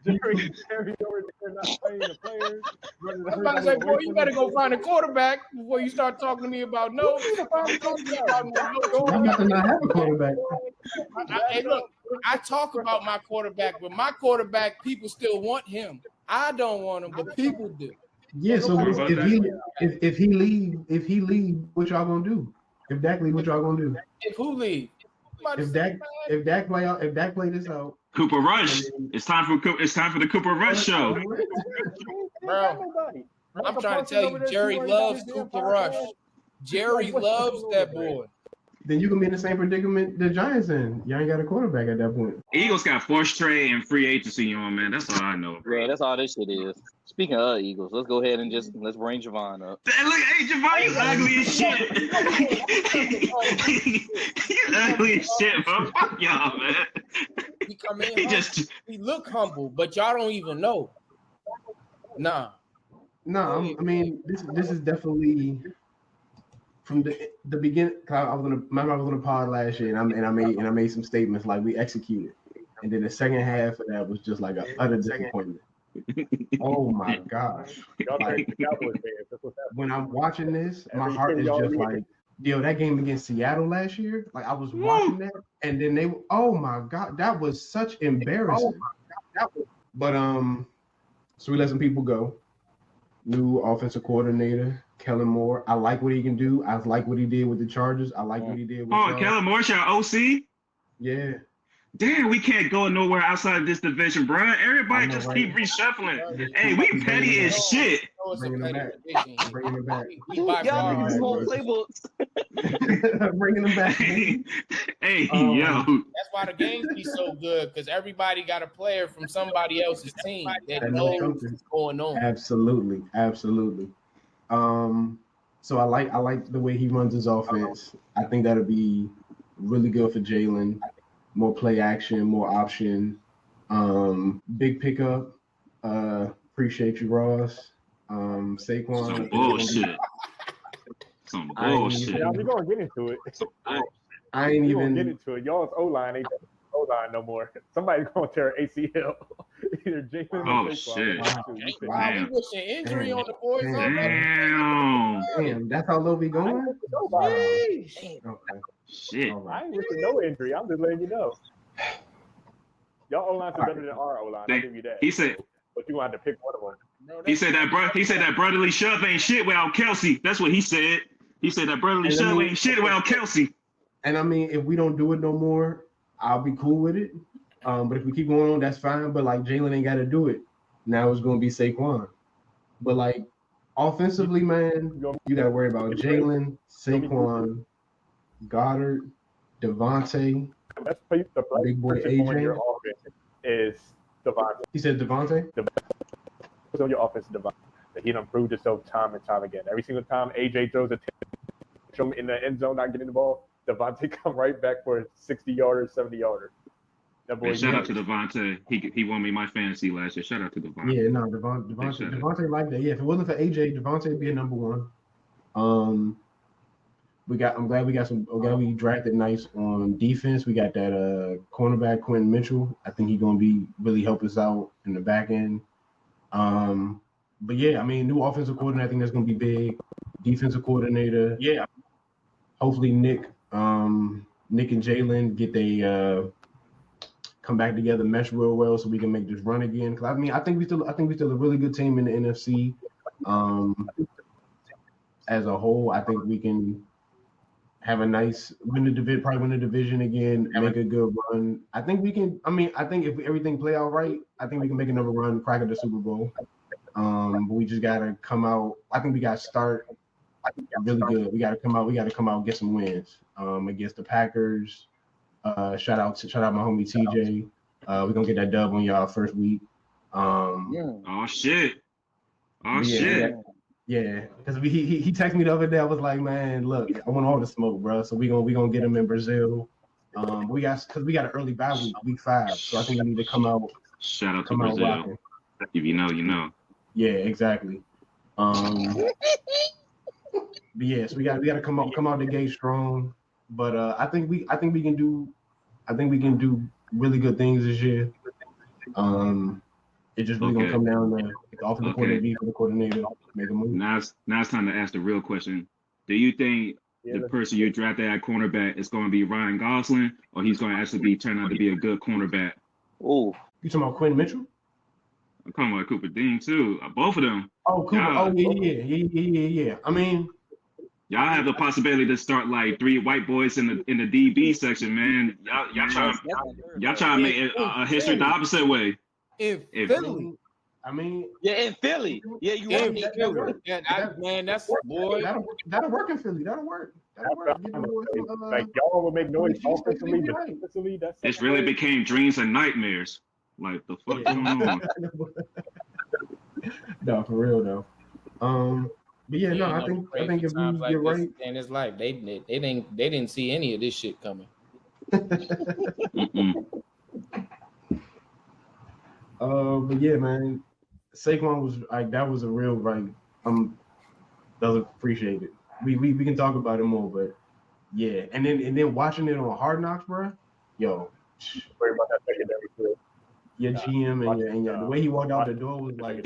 over there not playing the players. I'm about to say, boy, you better go find a quarterback before you start talking to me about notes. You got to not have a quarterback. Hey, look, I talk about my quarterback, but my quarterback, people still want him. I don't want him, but people do. Yeah, so if he leave, what y'all gonna do? If Dak leave, what y'all gonna do? If who leave? If Dak play this out, Cooper Rush. It's time for the Cooper Rush show. Bro, I'm trying to tell you, Jerry loves Cooper Rush. Jerry loves that boy. Then you can be in the same predicament the Giants in. You ain't got a quarterback at that point. Eagles got forced trade and free agency on, man. That's all I know. Yeah, that's all this shit is. Speaking of Eagles, let's go ahead and let's bring Jevon up. Hey, look, Jevon, you ugly as shit. You ugly as shit, bro. Fuck y'all, man. He come in he look humble, but y'all don't even know. Nah. No, I mean this is definitely from the beginning. I was on a pod last year, and I made some statements like we executed, and then the second half of that was just like an utter disappointment. Oh my gosh! Like, when I'm watching this, my heart is just like, that game against Seattle last year. Like I was watching that, and then oh my god, that was such embarrassing. But so we let some people go. New offensive coordinator, Kellen Moore. I like what he can do. I like what he did with the Chargers. I like what he did with Kellen Moore's your OC? Yeah. Damn, we can't go nowhere outside of this division, bro. Everybody just keep reshuffling. Hey, we petty as shit. Bringing them back. Y'all niggas whole playbooks. Bringing them back. Hey, yo. That's why the games be so good, because everybody got a player from somebody else's team that knows what's going on. Absolutely. So I like the way he runs his offense. I think that'll be really good for Jalen. More play action, more option. Big pickup. Appreciate you, Ross. Saquon. Some bullshit. Yeah, we're gonna get into it. I ain't even get into it. Y'all's O-line ain't O-line no more. Somebody's gonna tear ACL. either Jalen or Oh, Saquon. shit. Wow, we Damn. wishing injury Damn. on the boys already. Damn, that's how low we I ain't going? wishing nobody. Sheesh. Okay. Shit. All I right. ain't wishing no injury. I'm just letting you know. Y'all O-line is better than our O-line. I'll give you that. He said. But you gonna have to pick one of them. Bro, He said that brotherly shove ain't shit without Kelsey. That's what he said. He said that brotherly And I shove mean- ain't shit without Kelsey. And I mean, if we don't do it no more, I'll be cool with it. But if we keep going on, that's fine. But like Jalen ain't got to do it. Now it's going to be Saquon. But like offensively, man, you got to worry about Jalen, Saquon, Goddard, Devontae. That's the Big boy person on your AJ. offense is Devontae. He said Devontae. What's on your offense is Devontae. He done proved himself time and time again. Every single time AJ throws a tantrum in the end zone, not getting the ball, Devontae come right back for a 60-yarder, 70-yarder. That boy. Man, shout out to Devontae. He won me my fantasy last year. Shout out to Devontae. Yeah, no, Devontae like that. Yeah, if it wasn't for AJ, Devontae would be a number one. I'm glad we drafted nice on defense. We got that cornerback Quentin Mitchell. I think he's gonna be really help us out in the back end. But yeah, I mean, new offensive coordinator, I think that's gonna be big. Defensive coordinator, yeah. Hopefully Nick and Jalen get they come back together, mesh real well, so we can make this run again. Because I mean, I think we still a really good team in the NFC. As a whole, I think we can have a nice win the division again, make a good run. I think we can. I mean, I think if everything play out right, I think we can make another run, crack at the Super Bowl. But we just gotta come out. I think we gotta start really good. We gotta come out and get some wins against the Packers. Shout out my homie TJ. We're gonna get that dub on y'all first week. Oh shit. Yeah, because he texted me the other day. I was like, man, look, I want all the smoke, bro. So we gonna get him in Brazil. We got an early bye week 5. So I think we need to come out. Shout out to Brazil. Rocking. If you know, you know. Yeah, exactly. But yeah, so we gotta come out the gate strong. But I think we can do really good things this year. It just really gonna come down to the offensive coordinator, defensive coordinator, make a move. Now it's time to ask the real question. Do you think the person you drafted at cornerback is going to be Ryan Gosling, or he's going to actually turn out to be a good cornerback? Oh, You talking about Quinn Mitchell? I'm talking about Cooper Dean too. Both of them. Oh, Cooper. Oh, yeah. I mean, y'all have the possibility to start like 3 white boys in the DB section, man. Y'all trying to make a history the opposite way. In Philly. I mean, yeah, in Philly. Yeah, you want me? Man, that's boy. That'll work in Philly. That'll work. Like y'all will make noise offensively, but defensively, that's It's really became dreams and nightmares. Like the fuck going on? No, for real though. But yeah, no, I think if we like get right, in his life, they didn't see any of this shit coming. But yeah, man, Saquon was like that was a real that was appreciated. We can talk about it more, but yeah, and then watching it on Hard Knocks, bro, yo, worry about that secondary too. Your GM and your the way he walked out the door was like.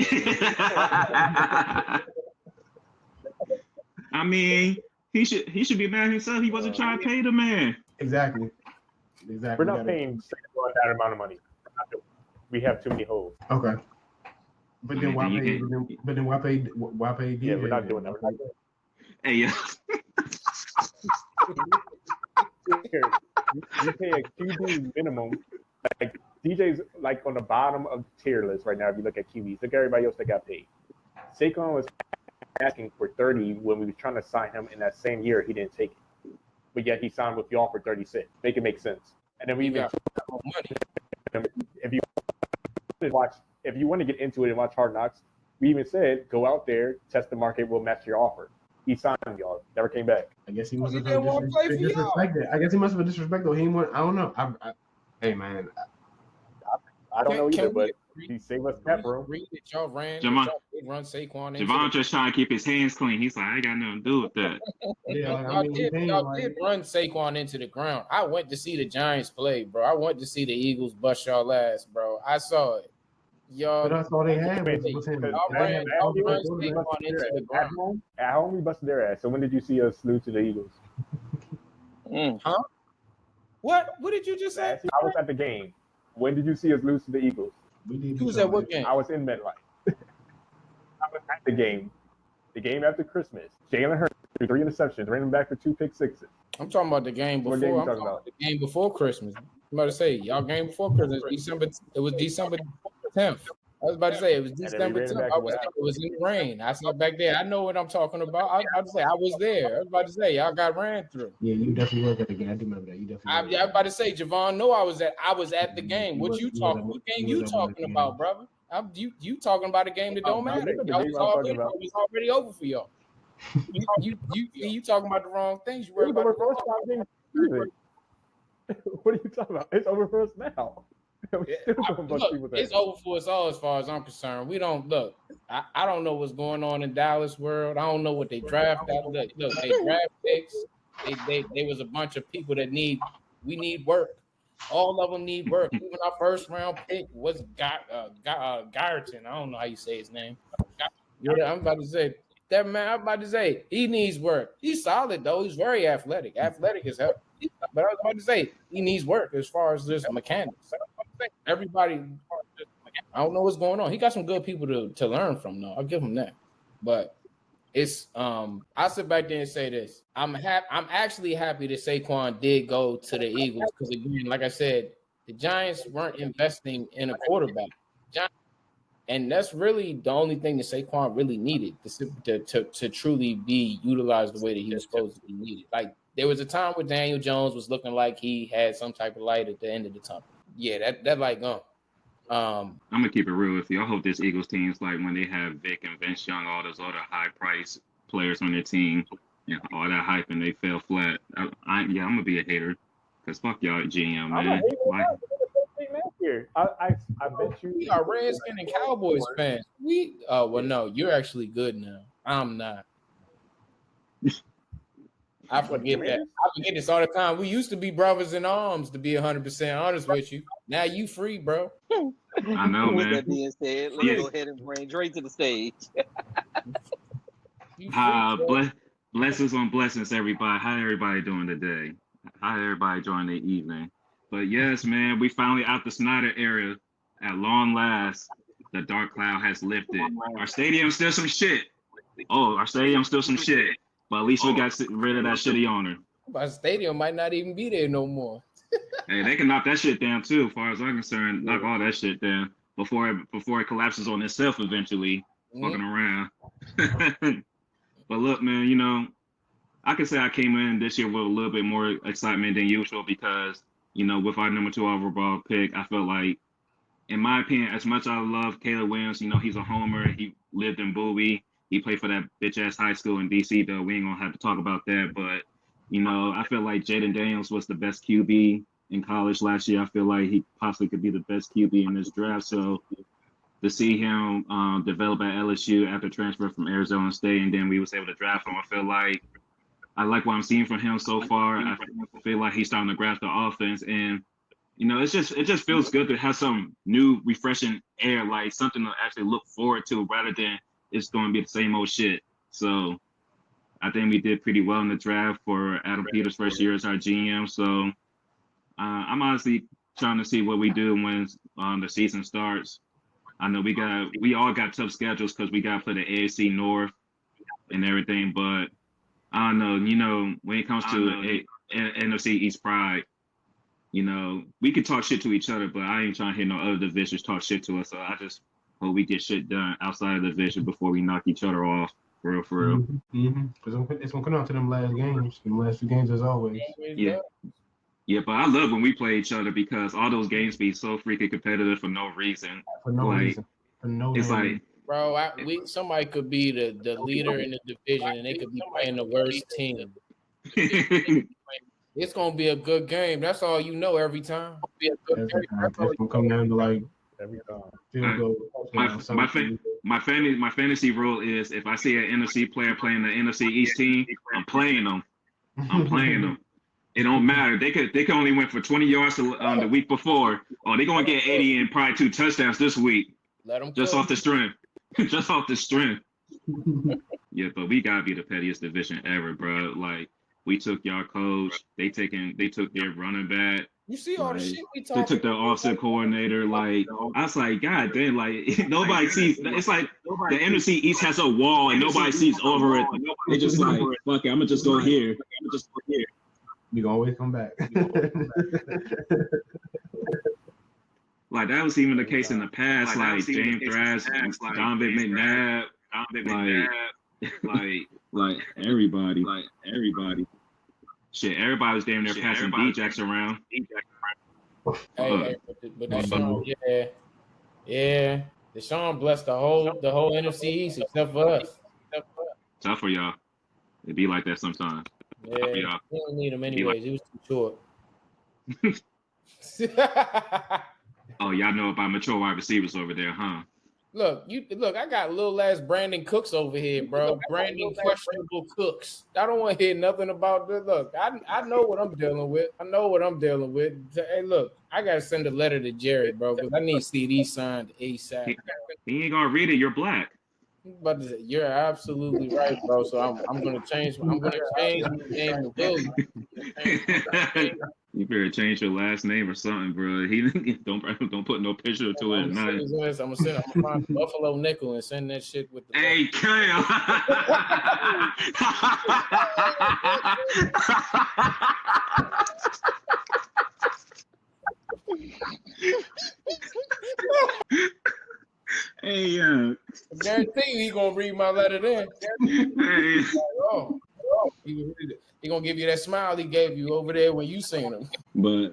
I mean, he should be mad himself. He wasn't trying to pay the man. Exactly. We're not paying Saquon that amount of money. We have too many holes. Okay. But then why pay? But then why pay? Yeah, we're not doing that. Hey, yeah. You pay a QB minimum. Like DJ's like on the bottom of the tier list right now. If you look at QBs, look at everybody else that got paid. Saquon was asking for 30 when we were trying to sign him in that same year. He didn't take it, but yet he signed with y'all for 36. Make it make sense. And then we even money. If you want to get into it and watch Hard Knocks, we even said go out there, test the market, we'll match your offer. He signed y'all, never came back. I guess he must have disrespected. I guess he must have been disrespectful. He went. I don't know. Hey man, I don't know either, but he saved us cap room. Y'all run Saquon. Jevon just trying to keep his hands clean. He's like, I ain't got nothing to do with that. Y'all did run Saquon into the ground. I went to see the Giants play, bro. I went to see the Eagles bust y'all ass, bro. I saw it. Y'all, But that's all they had was Crazy. him. Because All right, They all had- right. they Saquon had- into the At ground. home, we busted their ass. So when did you see us lose to the Eagles? What? What did you just say? I was at the game. When did you see us lose to the Eagles? We did You was beat at what y'all. game? I was in MetLife. I was at the game. The game after Christmas. Jalen Hurts threw 3 interceptions, ran him back for 2 pick sixes. I'm talking about the game before. What game you I'm talking talking about the game before Christmas. I'm about to say y'all game before Christmas. It was December 10th. I was about to say it was then we December ran it 10th. back I and was, what it was in the rain. I sat back there. I know what I'm talking about. I was about to say I was there. I was about to say y'all got ran through. Yeah, you definitely was at the game. I do remember that. You definitely. I was about to say, Jevon, no, I was at the game. What you talking? What game you talking about, brother? You talking about a game that don't matter. The Y'all game was I'm talking already, about. it was already over for y'all. You talking about the wrong things. You worry It was about over for us 5 games. What are you talking about? It's over for us now. We still gonna bust people Look, it's over for us all as far as I'm concerned. We don't look. I don't know what's going on in Dallas world. I don't know what they draft out. Look, they draft picks. They was a bunch of people that we need work. All of them need work. Even our first round pick was Garrison. I don't know how you say his name. Yeah, I'm about to say that man. I'm about to say he needs work. He's solid though. He's very athletic. Athletic as hell. But I was about to say he needs work as far as just mechanics. Everybody, I don't know what's going on. He got some good people to learn from though. I'll give him that. But it's I sit back there and say this. I'm actually happy that Saquon did go to the Eagles because again, like I said, the Giants weren't investing in a quarterback. And that's really the only thing that Saquon really needed to truly be utilized the way that he was supposed to be needed. Like there was a time where Daniel Jones was looking like he had some type of light at the end of the tunnel. Yeah, that light gone. I'm gonna keep it real with you. I hope this Eagles team is like when they have Vic and Vince Young, all those other high price players on their team, and all that hype, and they fell flat. I'm gonna be a hater because fuck y'all at GM, man. I bet you We are Redskin and Cowboys fans. Well, no, you're actually good now. I'm not. I forget that. I forget this all the time. We used to be brothers in arms, to be 100% honest with you. Now you free, bro. I know, With man. that being said, let's go ahead and bring Dre to the stage. Blessings on blessings, everybody. How everybody doing today? How everybody enjoying the evening? But yes, man, we finally out the Snyder era. At long last, the dark cloud has lifted. Our stadium's still some shit. Our stadium's still some shit. But at least we got rid of that shitty owner. Our stadium might not even be there no more. Hey, they can knock that shit down too, as far as I'm concerned. Knock all that shit down before it collapses on itself eventually. Fucking around. But look, man, I can say I came in this year with a little bit more excitement than usual because, with our number 2 overall pick, I felt like, in my opinion, as much as I love Caleb Williams, he's a homer. He lived in Bowie. He played for that bitch-ass high school in D.C., though. We ain't going to have to talk about that. But, I feel like Jaden Daniels was the best QB in college last year. I feel like he possibly could be the best QB in this draft. So to see him develop at LSU after transfer from Arizona State, and then we was able to draft him, I feel like I like what I'm seeing from him so far. I feel like he's starting to grasp the offense. And, it just feels good to have some new, refreshing air, like something to actually look forward to rather than it's going to be the same old shit. So I think we did pretty well in the draft for Adam Peters' first year as our GM. So I'm honestly trying to see what we do when the season starts. I know we all got tough schedules because we got to play the AFC North and everything. But I don't know, when it comes to NFC East pride, we could talk shit to each other, but I ain't trying to hear no other divisions talk shit to us. So I just hope we get shit done outside of the division before we knock each other off. For real. Mm-hmm. It's gonna come down to them last games. Them last 2 games as always. Yeah. Yeah, but I love when we play each other because all those games be so freaking competitive for no reason. For no reason. It's like, bro, somebody could be the leader in the division and they could be playing the worst team. It's gonna be a good game. That's all every time. It's gonna come down to like every field goal. My fantasy rule is if I see an NFC player playing the NFC East team, I'm playing them. It don't matter. They could only win for 20 yards the week before. They're gonna get 80 and probably 2 touchdowns this week. Let them just cook. off the strength. Just off the strength. Yeah, but we gotta be the pettiest division ever, bro. Like we took y'all coach, they took their running back. You see all the Like, shit we they talking took their offset coordinator. Like I was like, God damn, like nobody sees. It's like the NFC East has a wall and nobody sees over it. They just like, fuck it, I'm gonna just go here. You can always come back. Like that was even the case in the past. Like James Thrash, Donovan McNabb, like everybody. Shit, everybody was damn near passing D-Jacks around. Hey, but Deshaun, yeah. Deshaun blessed the whole NFC East except for us. Tough for y'all. It be like that sometimes. Yeah, we don't need him anyways. He was too short. Oh, y'all know about mature wide receivers over there, huh? Look, I got little ass Brandon Cooks over here, bro. Brandon questionable Cooks. I don't want to hear nothing about this. Look, I know what I'm dealing with. Hey, look, I gotta send a letter to Jerry, bro, because I need CD signed ASAP. He ain't gonna read it. You're black. But you're absolutely right, bro. So I'm gonna change my name to William. You better change your last name or something, bro. He don't put no picture to it. I'm gonna find Buffalo Nickel and send that shit with the. Hey, Kale. Hey, I guarantee you he gonna read my letter then. Hey. He gonna give you that smile he gave you over there when you seen him. But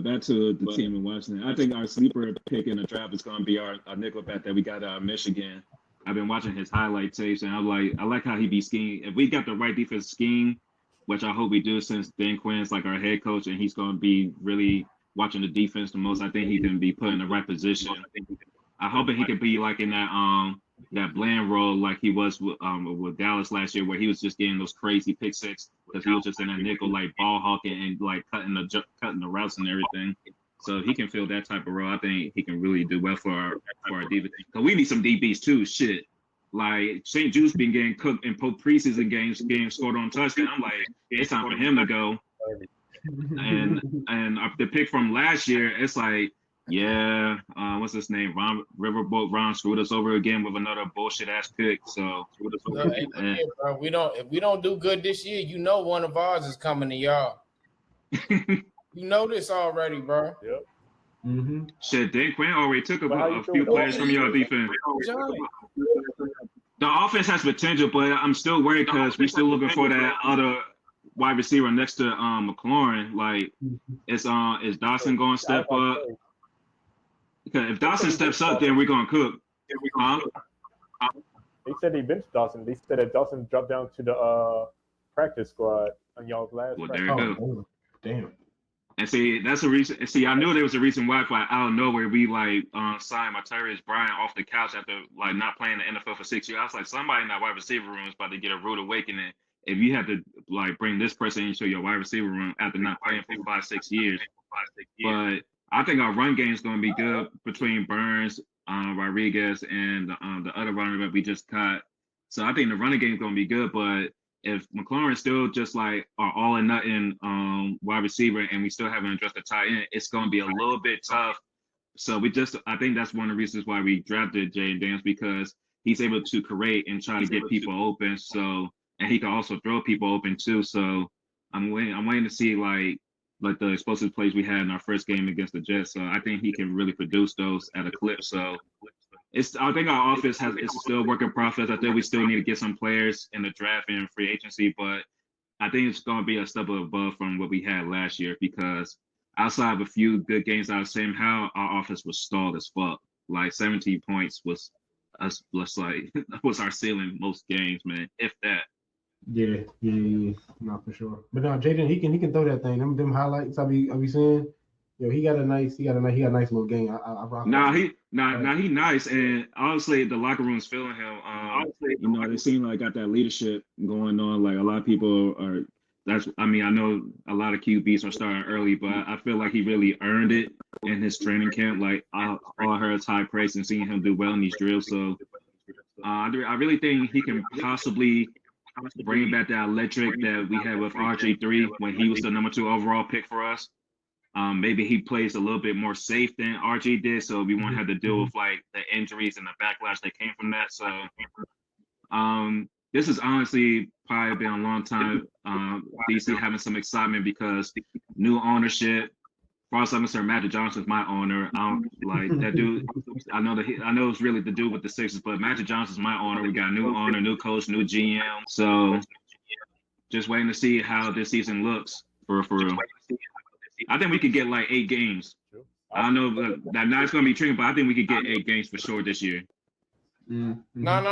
back to the team in Washington. I think our sleeper pick in the draft is gonna be our nickelback that we got out of Michigan. I've been watching his highlight tapes and I like how he be scheming. If we got the right defense scheme, which I hope we do since Dan Quinn's like our head coach and he's gonna be really watching the defense the most, I think he can be put in the right position. I hope that he could be like in that bland role like he was with Dallas last year, where he was just getting those crazy pick six because he was just in a nickel like ball hawking and like cutting the routes and everything. So he can fill that type of role. I think he can really do well for our defense. Because we need some DBs too. Shit, like St. Jude's been getting cooked in preseason games, getting scored on touchdown. I'm like, it's time for him to go. And the pick from last year, it's like. Yeah, what's his name? Riverboat Ron screwed us over again with another bullshit ass pick. So if we don't do good this year, you know one of ours is coming to y'all. You know this already, bro. Yep. Mm-hmm. Shit, Dan Quinn already took a few players from your defense. The offense has potential, but I'm still worried because we're still looking for that other wide receiver next to McLaurin. Like, is Dawson going to step up? Because if Dawson steps up, then we're going to cook. They said they benched Dawson. They said that Dawson dropped down to the practice squad on y'all's last. Well, there you go. Damn. And see, that's a reason. See, I knew there was a reason why out of nowhere we signed Matarius Bryant off the couch after like not playing the NFL for 6 years. I was like, somebody in that wide receiver room is about to get a rude awakening. If you have to like bring this person into your wide receiver room after not playing for 5-6 years, but I think our run game is going to be good between Burns, Rodriguez, and the other runner that we just cut. So I think the running game is going to be good. But if McLaurin still just like are all or nothing wide receiver, and we still haven't addressed the tight end, it's going to be a little bit tough. So I think that's one of the reasons why we drafted Jay Daniels, because he's able to create and try to get people open. So, and he can also throw people open too. So I'm waiting to see like the explosive plays we had in our first game against the Jets. So I think he can really produce those at a clip. So I think our offense is still a work in process. I think we still need to get some players in the draft and free agency, but I think it's going to be a step above from what we had last year, because outside of a few good games out of Sam Howell, our offense was stalled as fuck. Like 17 points was was our ceiling most games, man, if that. Yeah, not for sure. But no, Jaden, he can throw that thing. Them highlights I be seeing. Yo, he got a nice little game. I rock. He nice, and honestly, the locker room's feeling him. They seem like got that leadership going on. Like a lot of people are. I know a lot of QBs are starting early, but I feel like he really earned it in his training camp. Like all I heard is high praise and seeing him do well in these drills. So I really think he can possibly bring back that electric that we had with RG3 when he was the number 2 overall pick for us. Maybe he plays a little bit more safe than RG did, so we won't have to deal with like the injuries and the backlash that came from that. So this has honestly probably been a long time. DC having some excitement because new ownership. As far as I'm concerned, Magic Johnson's my owner. I don't like that dude. I know it's really the dude with the Sixers, but Magic Johnson's my owner. We got a new owner, new coach, new GM. So just waiting to see how this season looks for real. I think we could get like 8 games. I don't know that now it's going to be tricky, but I think we could get 8 games for sure this year. No. I'm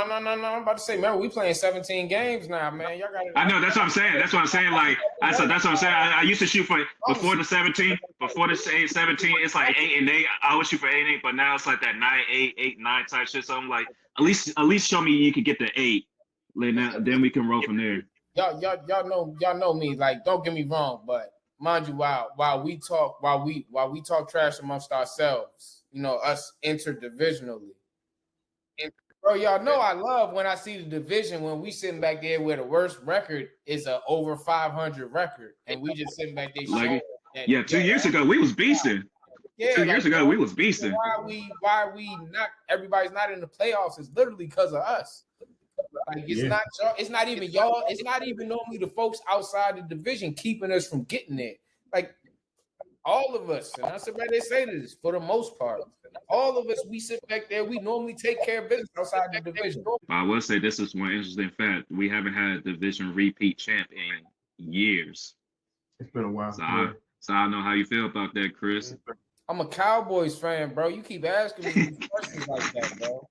about to say, remember, we playing 17 games now, man. Y'all got. I know. That's what I'm saying. Like, that's what I'm saying. I used to shoot for before the 17. Before the 17, it's like 8 and 8. I always shoot for 8 and 8, but now it's like that 9, 8, 8, 9 type shit. So I'm like, at least show me you can get the 8. Then we can roll from there. Y'all know me. Like, don't get me wrong, but mind you, while we talk trash amongst ourselves, you know, us interdivisionally. Bro, y'all know I love when I see the division when we sitting back there where the worst record is a over 500 record, and we just sitting back there showing. Yeah, 2 years ago we was beasting. Yeah, 2 years ago we was beasting. Why we not? Everybody's not in the playoffs is literally because of us. Like it's not even y'all. It's not even normally the folks outside the division keeping us from getting there. Like all of us, and I said, man, they say this for the most part. All of us, we sit back there. We normally take care of business outside the division. I will say this is one interesting fact. We haven't had a division repeat champ in years. It's been a while. So I don't know how you feel about that, Chris. I'm a Cowboys fan, bro. You keep asking me these questions like that, bro.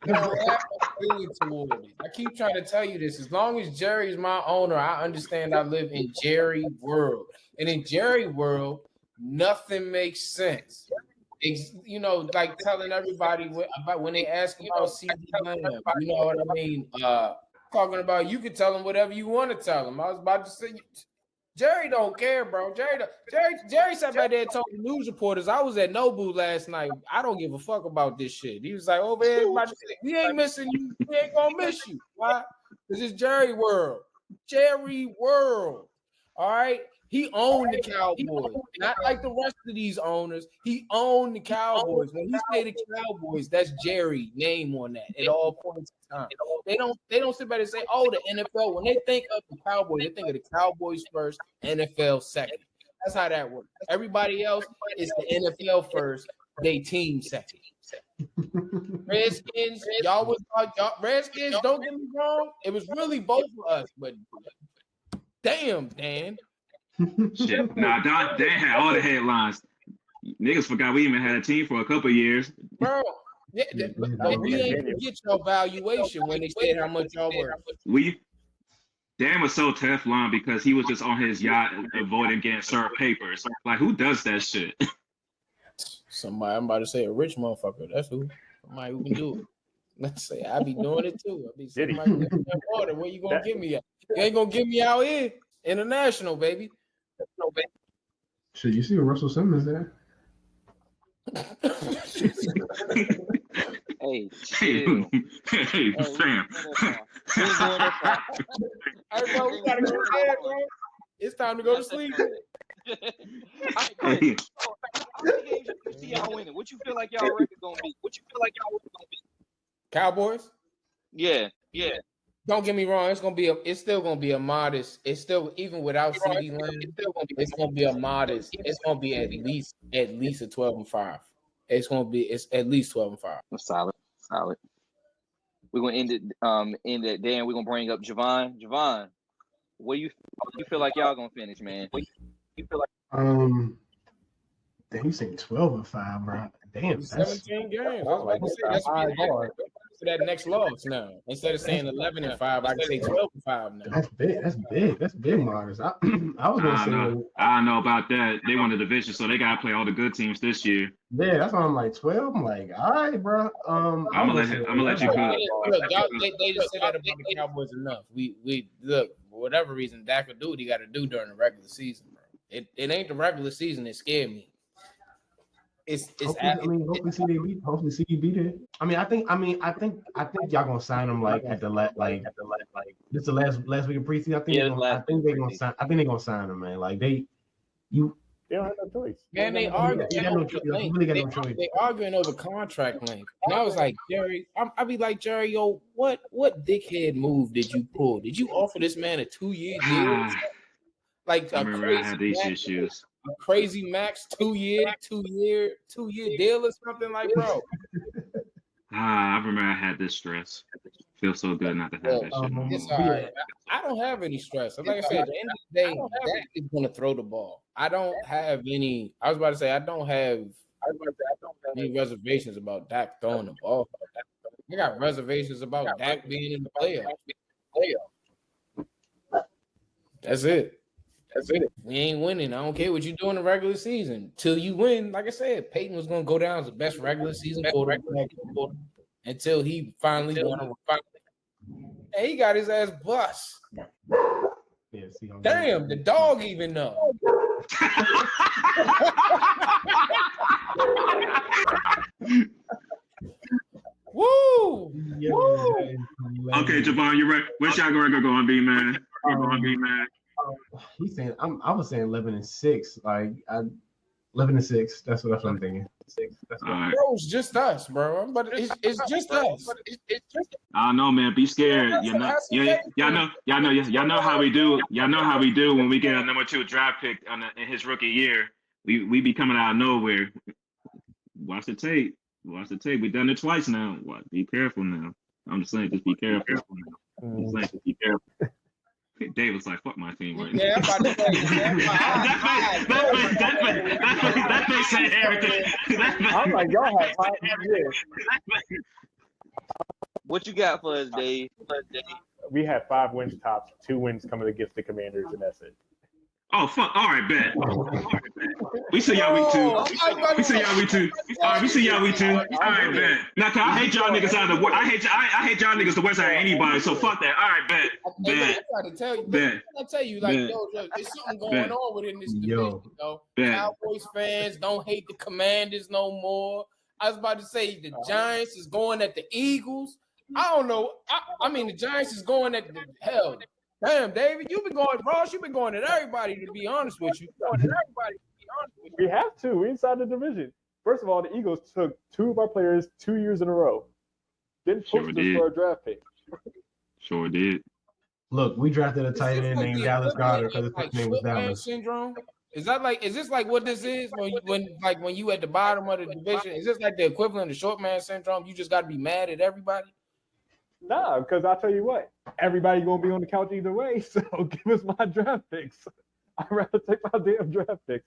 You don't have a feeling toward it. I keep trying to tell you this. As long as Jerry's my owner, I understand I live in Jerry world. And in Jerry world, nothing makes sense. You know, like telling everybody about when they ask about CD Lamb, you know what I mean? Talking about you can tell them whatever you want to tell them. I was about to say, Jerry don't care, bro. Jerry sat back there and told the news reporters, I was at Nobu last night. I don't give a fuck about this shit. He was like, over here, we ain't missing you. We ain't gonna miss you. Why? Because it's Jerry world. Jerry world. All right. He owned the Cowboys, not like the rest of these owners. He owned the Cowboys. When he say the Cowboys, that's Jerry name on that at all points in time. They don't sit back and say, oh, the NFL. When they think of the Cowboys, they think of the Cowboys first, NFL second. That's how that works. Everybody else is the NFL first, they team second. Redskins, Redskins, don't get me wrong. It was really both of us, but damn, Dan. Shit. Nah, Dan had all the headlines. Niggas forgot we even had a team for a couple of years. Bro, but we ain't get your valuation when they said how much y'all were. Dan was so Teflon because he was just on his yacht avoiding getting served papers. Like, who does that shit? Somebody, I'm about to say a rich motherfucker. That's who. Somebody who can do it. Let's say I be doing it too. I be saying, water. Where you gonna give me at? You ain't gonna give me out here. International, baby. No, baby. Shit, you see what Russell Simmons there? Hey, fam. Hey, bro, we gotta go to bed, bro. It's time to go to sleep. How many games you see y'all winning? What you feel like y'all record gonna be? Cowboys? Yeah. Don't get me wrong. It's still gonna be a modest. It's still even without CD Lamb. It's gonna be a modest. It's gonna be at least a 12-5. It's at least 12-5. Solid. We're gonna end it. Dan, we're gonna bring up Jevon. Jevon, what you feel like y'all gonna finish, man? What you feel like? Damn, you saying 12-5, bro? Damn, 17 games. That's high bar for that next loss now. Instead of saying 11-5, I can say 12-5 now. That's big, Marcus. I was gonna say. I don't know about that. They won the division, so they gotta play all the good teams this year. Yeah, that's why I'm like 12. I'm like, all right, bro. I'm gonna let you go. Look, they just said that about the Cowboys enough. We look, for whatever reason, Dak will do what he got to do during the regular season, bro. It ain't the regular season that scared me. hopefully CD beat it. I think y'all gonna sign him like at the this is the last week of preseason. I think they're gonna sign him, man. Like they don't have no choice. Man, they arguing They arguing over contract length. And I was like, Jerry, I be like, Jerry, yo, what dickhead move did you pull? Did you offer this man a 2-year deal? Like I remember I had these issues. A crazy max 2-year deal or something, like, bro. I remember I had this stress. Feels so good not to have that shit. It's all right. I don't have any stress. Like I said, at the end of the day, Dak is going to throw the ball. I don't have any. I don't have any reservations about Dak throwing the ball. I got reservations about Dak being in the playoffs. That's it. We ain't winning. I don't care what you do in the regular season. Till you win, like I said, Peyton was going to go down as the best regular season quarterback until he finally won. And he got his ass bust. Yeah, damn, the dog even know. Woo! Woo! Okay, Jevon, you ready? Where's y'all going to be, man? He's saying I was saying 11-6. Like 11-6. That's what I'm thinking. Right. Bro, it's just us, bro. But it's just us. I don't know, man. Be scared. Y'all know how we do. Y'all know how we do when we get a number 2 draft pick in his rookie year. We be coming out of nowhere. Watch the tape. We done it twice now. Be careful now. I'm just saying, just be careful. Dave was like, "Fuck my team right now." Yeah, I'm about to say, that face said everything. I'm like, y'all have 5 years. What you got for us, Dave? We have 5 wins tops, 2 wins coming against the Commanders, and that's it. Oh fuck! All right, bet. We see y'all week 2. We see y'all week 2. All right, we see y'all week 2. All right, bet. Now, cause I hate y'all niggas out of the. I hate y'all niggas the west side of anybody. So fuck that. All right, bet. I tell you, like, yo, there's something going on within this division, though. Cowboys fans don't hate the Commanders no more. I was about to say the Giants is going at the Eagles. I don't know. I mean, the Giants is going at the hell. Damn, David, you've been going at everybody, to be honest with you. We have to. We inside the division. First of all, the Eagles took 2 of our players 2 years in a row. Didn't post us for a draft pick. Sure did. Look, we drafted a tight end named Dallas Goedert because his name was Dallas. Syndrome? Is this like what this is when you at the bottom of the division? Is this like the equivalent of short man syndrome? You just got to be mad at everybody? Nah, because I'll tell you what, everybody gonna be on the couch either way. So give us my draft picks. I'd rather take my damn draft picks.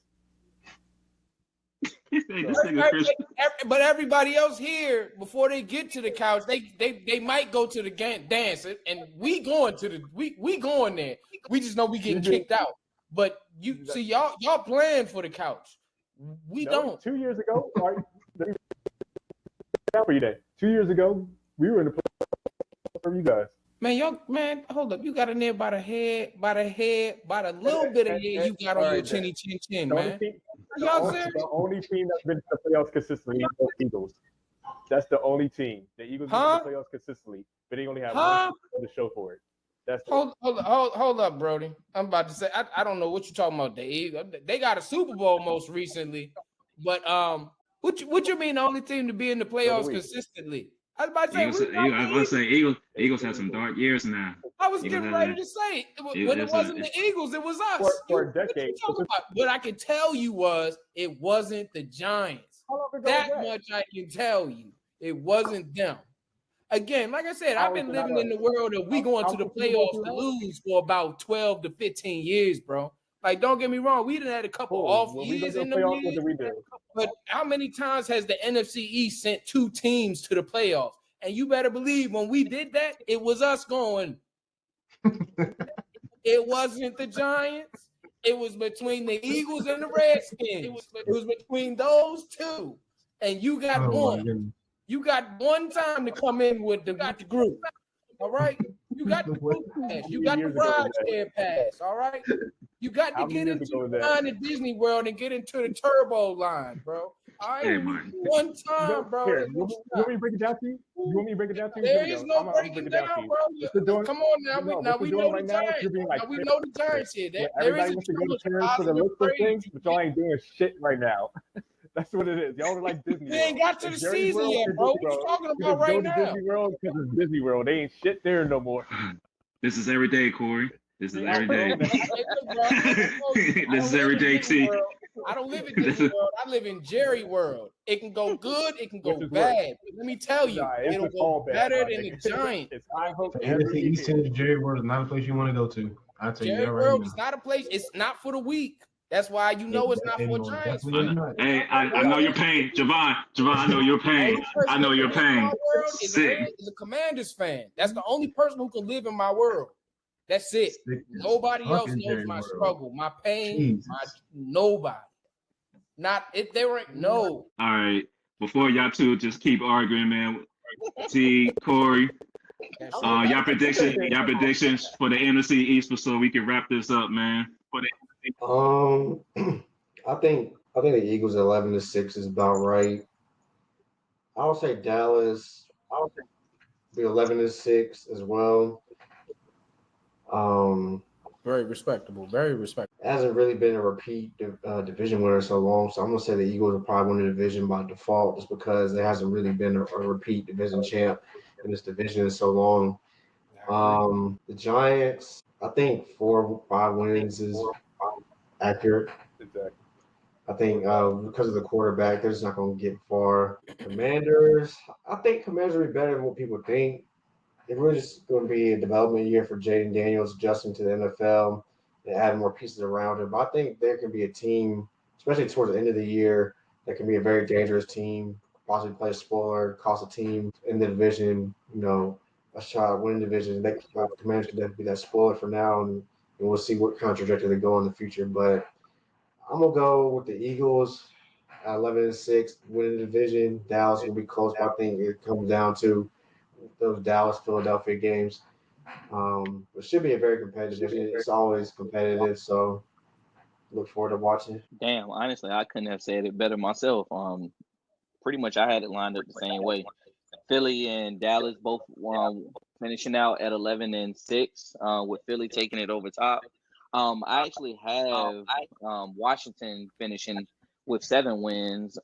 But everybody else here, before they get to the couch, they might go to the dance, and we going there. We just know we getting kicked out. But you see, y'all playing for the couch. We don't. 2 years ago, right? For you day. 2 years ago, we were in the playoffs for you guys. Man, hold up. You got in there by the little bit of hair you got on your chinny chin chin, man. The only team that's been to the playoffs consistently is the Eagles. That's the only team. The Eagles been to the playoffs consistently, but they only have one to show for it. That's hold up, Brody. I'm about to say I don't know what you're talking about. The Eagles, they got a Super Bowl most recently, but what you mean the only team to be in the playoffs consistently? I was about to say Eagles have some dark years now. I was getting ready to say when it wasn't the Eagles, it was us for a decade. What I can tell you was it wasn't the Giants. That much I can tell you. It wasn't them. Again, like I said, I've been living in the world of we going to the playoffs to lose for about 12 to 15 years, bro. Like, don't get me wrong, we done had a couple off years in the league, but how many times has the NFC East sent 2 teams to the playoffs? And you better believe when we did that, it was us going. It wasn't the Giants. It was between the Eagles and the Redskins. It was between those 2. And you got one. You got one time to come in with the group. All right? You got the group pass. You got the ride share pass. All right? You got to get into the Disney World and get into the turbo line, bro. Hey, man. One time, bro. Here, you want me to break it down to you? You want me to break it down to you? There Here is we no go. breaking down, bro. Come on now. We know the Giants. Now we know the Giants here. There is everybody wants to go to parents for the list of things, but y'all ain't doing shit right now. That's what it is. Y'all are like Disney. We ain't got to the season yet, bro. What you talking about right now? Disney World because it's Disney World. They ain't shit there no more. This is every day, Corey. This is every day. This This is every day, T. I don't live in Disney World. I live in Jerry World. It can go good. It can go bad. But let me tell you, it'll go better than the Giants. NFC East and Jerry World is not a place you want to go to. I'll tell you that right World now. is not a place. It's not for the weak. That's why you know it's not for Giants. Hey, I know your pain, Jevon. I know your pain. I know your pain. Sick. Is a Commanders fan. That's the only person who can live in my world. That's it. Nobody else knows my struggle, my pain, nobody. Not if they were no. All right. Before y'all two just keep arguing, man. T, Corey, y'all predictions for the NFC East, so we can wrap this up, man. I think the Eagles 11-6 is about right. I'll say Dallas. I'll be 11-6 as well. Very respectable. Hasn't really been a repeat division winner so long, so I'm gonna say the Eagles will probably win the division by default, just because there hasn't really been a repeat division champ in this division in so long. The Giants, I think 4 or 5 wins is accurate. Exactly. I think because of the quarterback, they're just not going to get far. Commanders, I think Commanders will be better than what people think. It really just going to be a development year for Jaden Daniels adjusting to the NFL and adding more pieces around him. But I think there can be a team, especially towards the end of the year, that can be a very dangerous team, possibly play a spoiler, cost a team in the division, a shot at winning division. The Commanders can definitely be that spoiler for now, and we'll see what kind of trajectory they go in the future. But I'm going to go with the Eagles at 11-6, winning the division. Dallas will be close, but I think it comes down to those Dallas-Philadelphia games. It should be a very competitive division. It's always competitive, so look forward to watching. Damn, honestly, I couldn't have said it better myself. Pretty much I had it lined up the same way. Philly and Dallas both finishing out at 11-6, with Philly taking it over top. I actually have Washington finishing with 7 wins.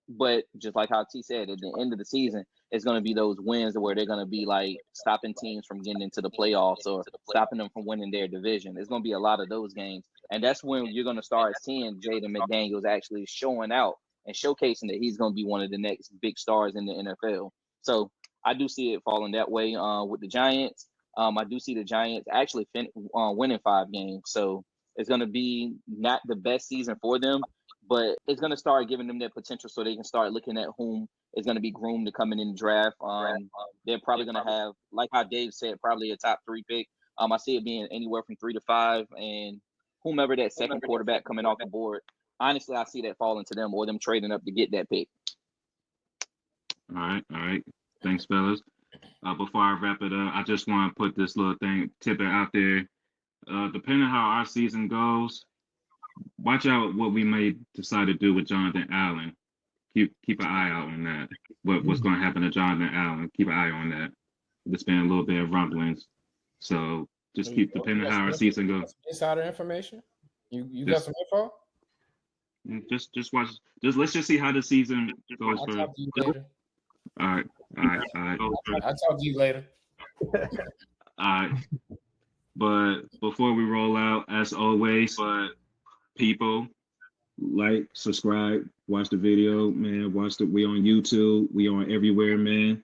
But just like how T said, at the end of the season, it's going to be those wins where they're going to be like stopping teams from getting into the playoffs or stopping them from winning their division. It's going to be a lot of those games. And that's when you're going to start seeing Jaden McDaniels actually showing out and showcasing that he's going to be one of the next big stars in the NFL. So I do see it falling that way with the Giants. I do see the Giants actually winning 5 games. So it's going to be not the best season for them, but it's going to start giving them that potential so they can start looking at whom is going to be groomed to come in the draft. They're probably going to have, like how Dave said, probably a top 3 pick. I see it being anywhere from 3 to 5, and whomever that second quarterback coming off the board, honestly, I see that falling to them or them trading up to get that pick. All right. Thanks, fellas. Before I wrap it up, I just want to put this little tidbit out there. Depending on how our season goes, watch out what we may decide to do with Jonathan Allen. Keep an eye out on that. What's going to happen to Jonathan Allen? Keep an eye on that. There's been a little bit of rumblings, so just keep depending on how our season goes. Insider information. You got some info? Just watch. Let's just see how the season goes. I'll talk to you later. All right. I'll talk to you later. All right. But before we roll out, as always, people, like, subscribe, watch the video, man. We on YouTube. We on everywhere, man.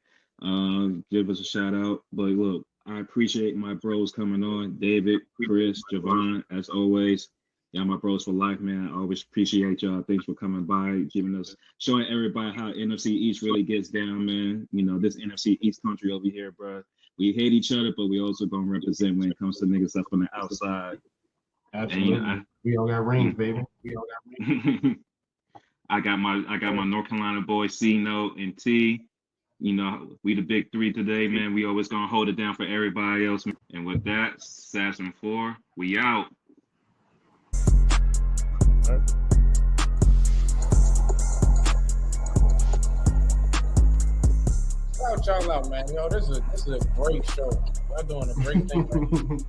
Give us a shout out. But look, I appreciate my bros coming on. David, Chris, Jevon, as always. Y'all my bros for life, man. I always appreciate y'all. Thanks for coming by, showing everybody how NFC East really gets down, man. This NFC East country over here, bro. We hate each other, but we also gonna represent when it comes to niggas up on the outside. Absolutely. We all got rings, baby. We all got rings. I got my North Carolina boys C-Note and T. We the big 3 today, man. We always gonna hold it down for everybody else. And with that, Assassin 4, we out. All right. shout y'all out, man. Yo, this is a great show. Y'all doing a great thing.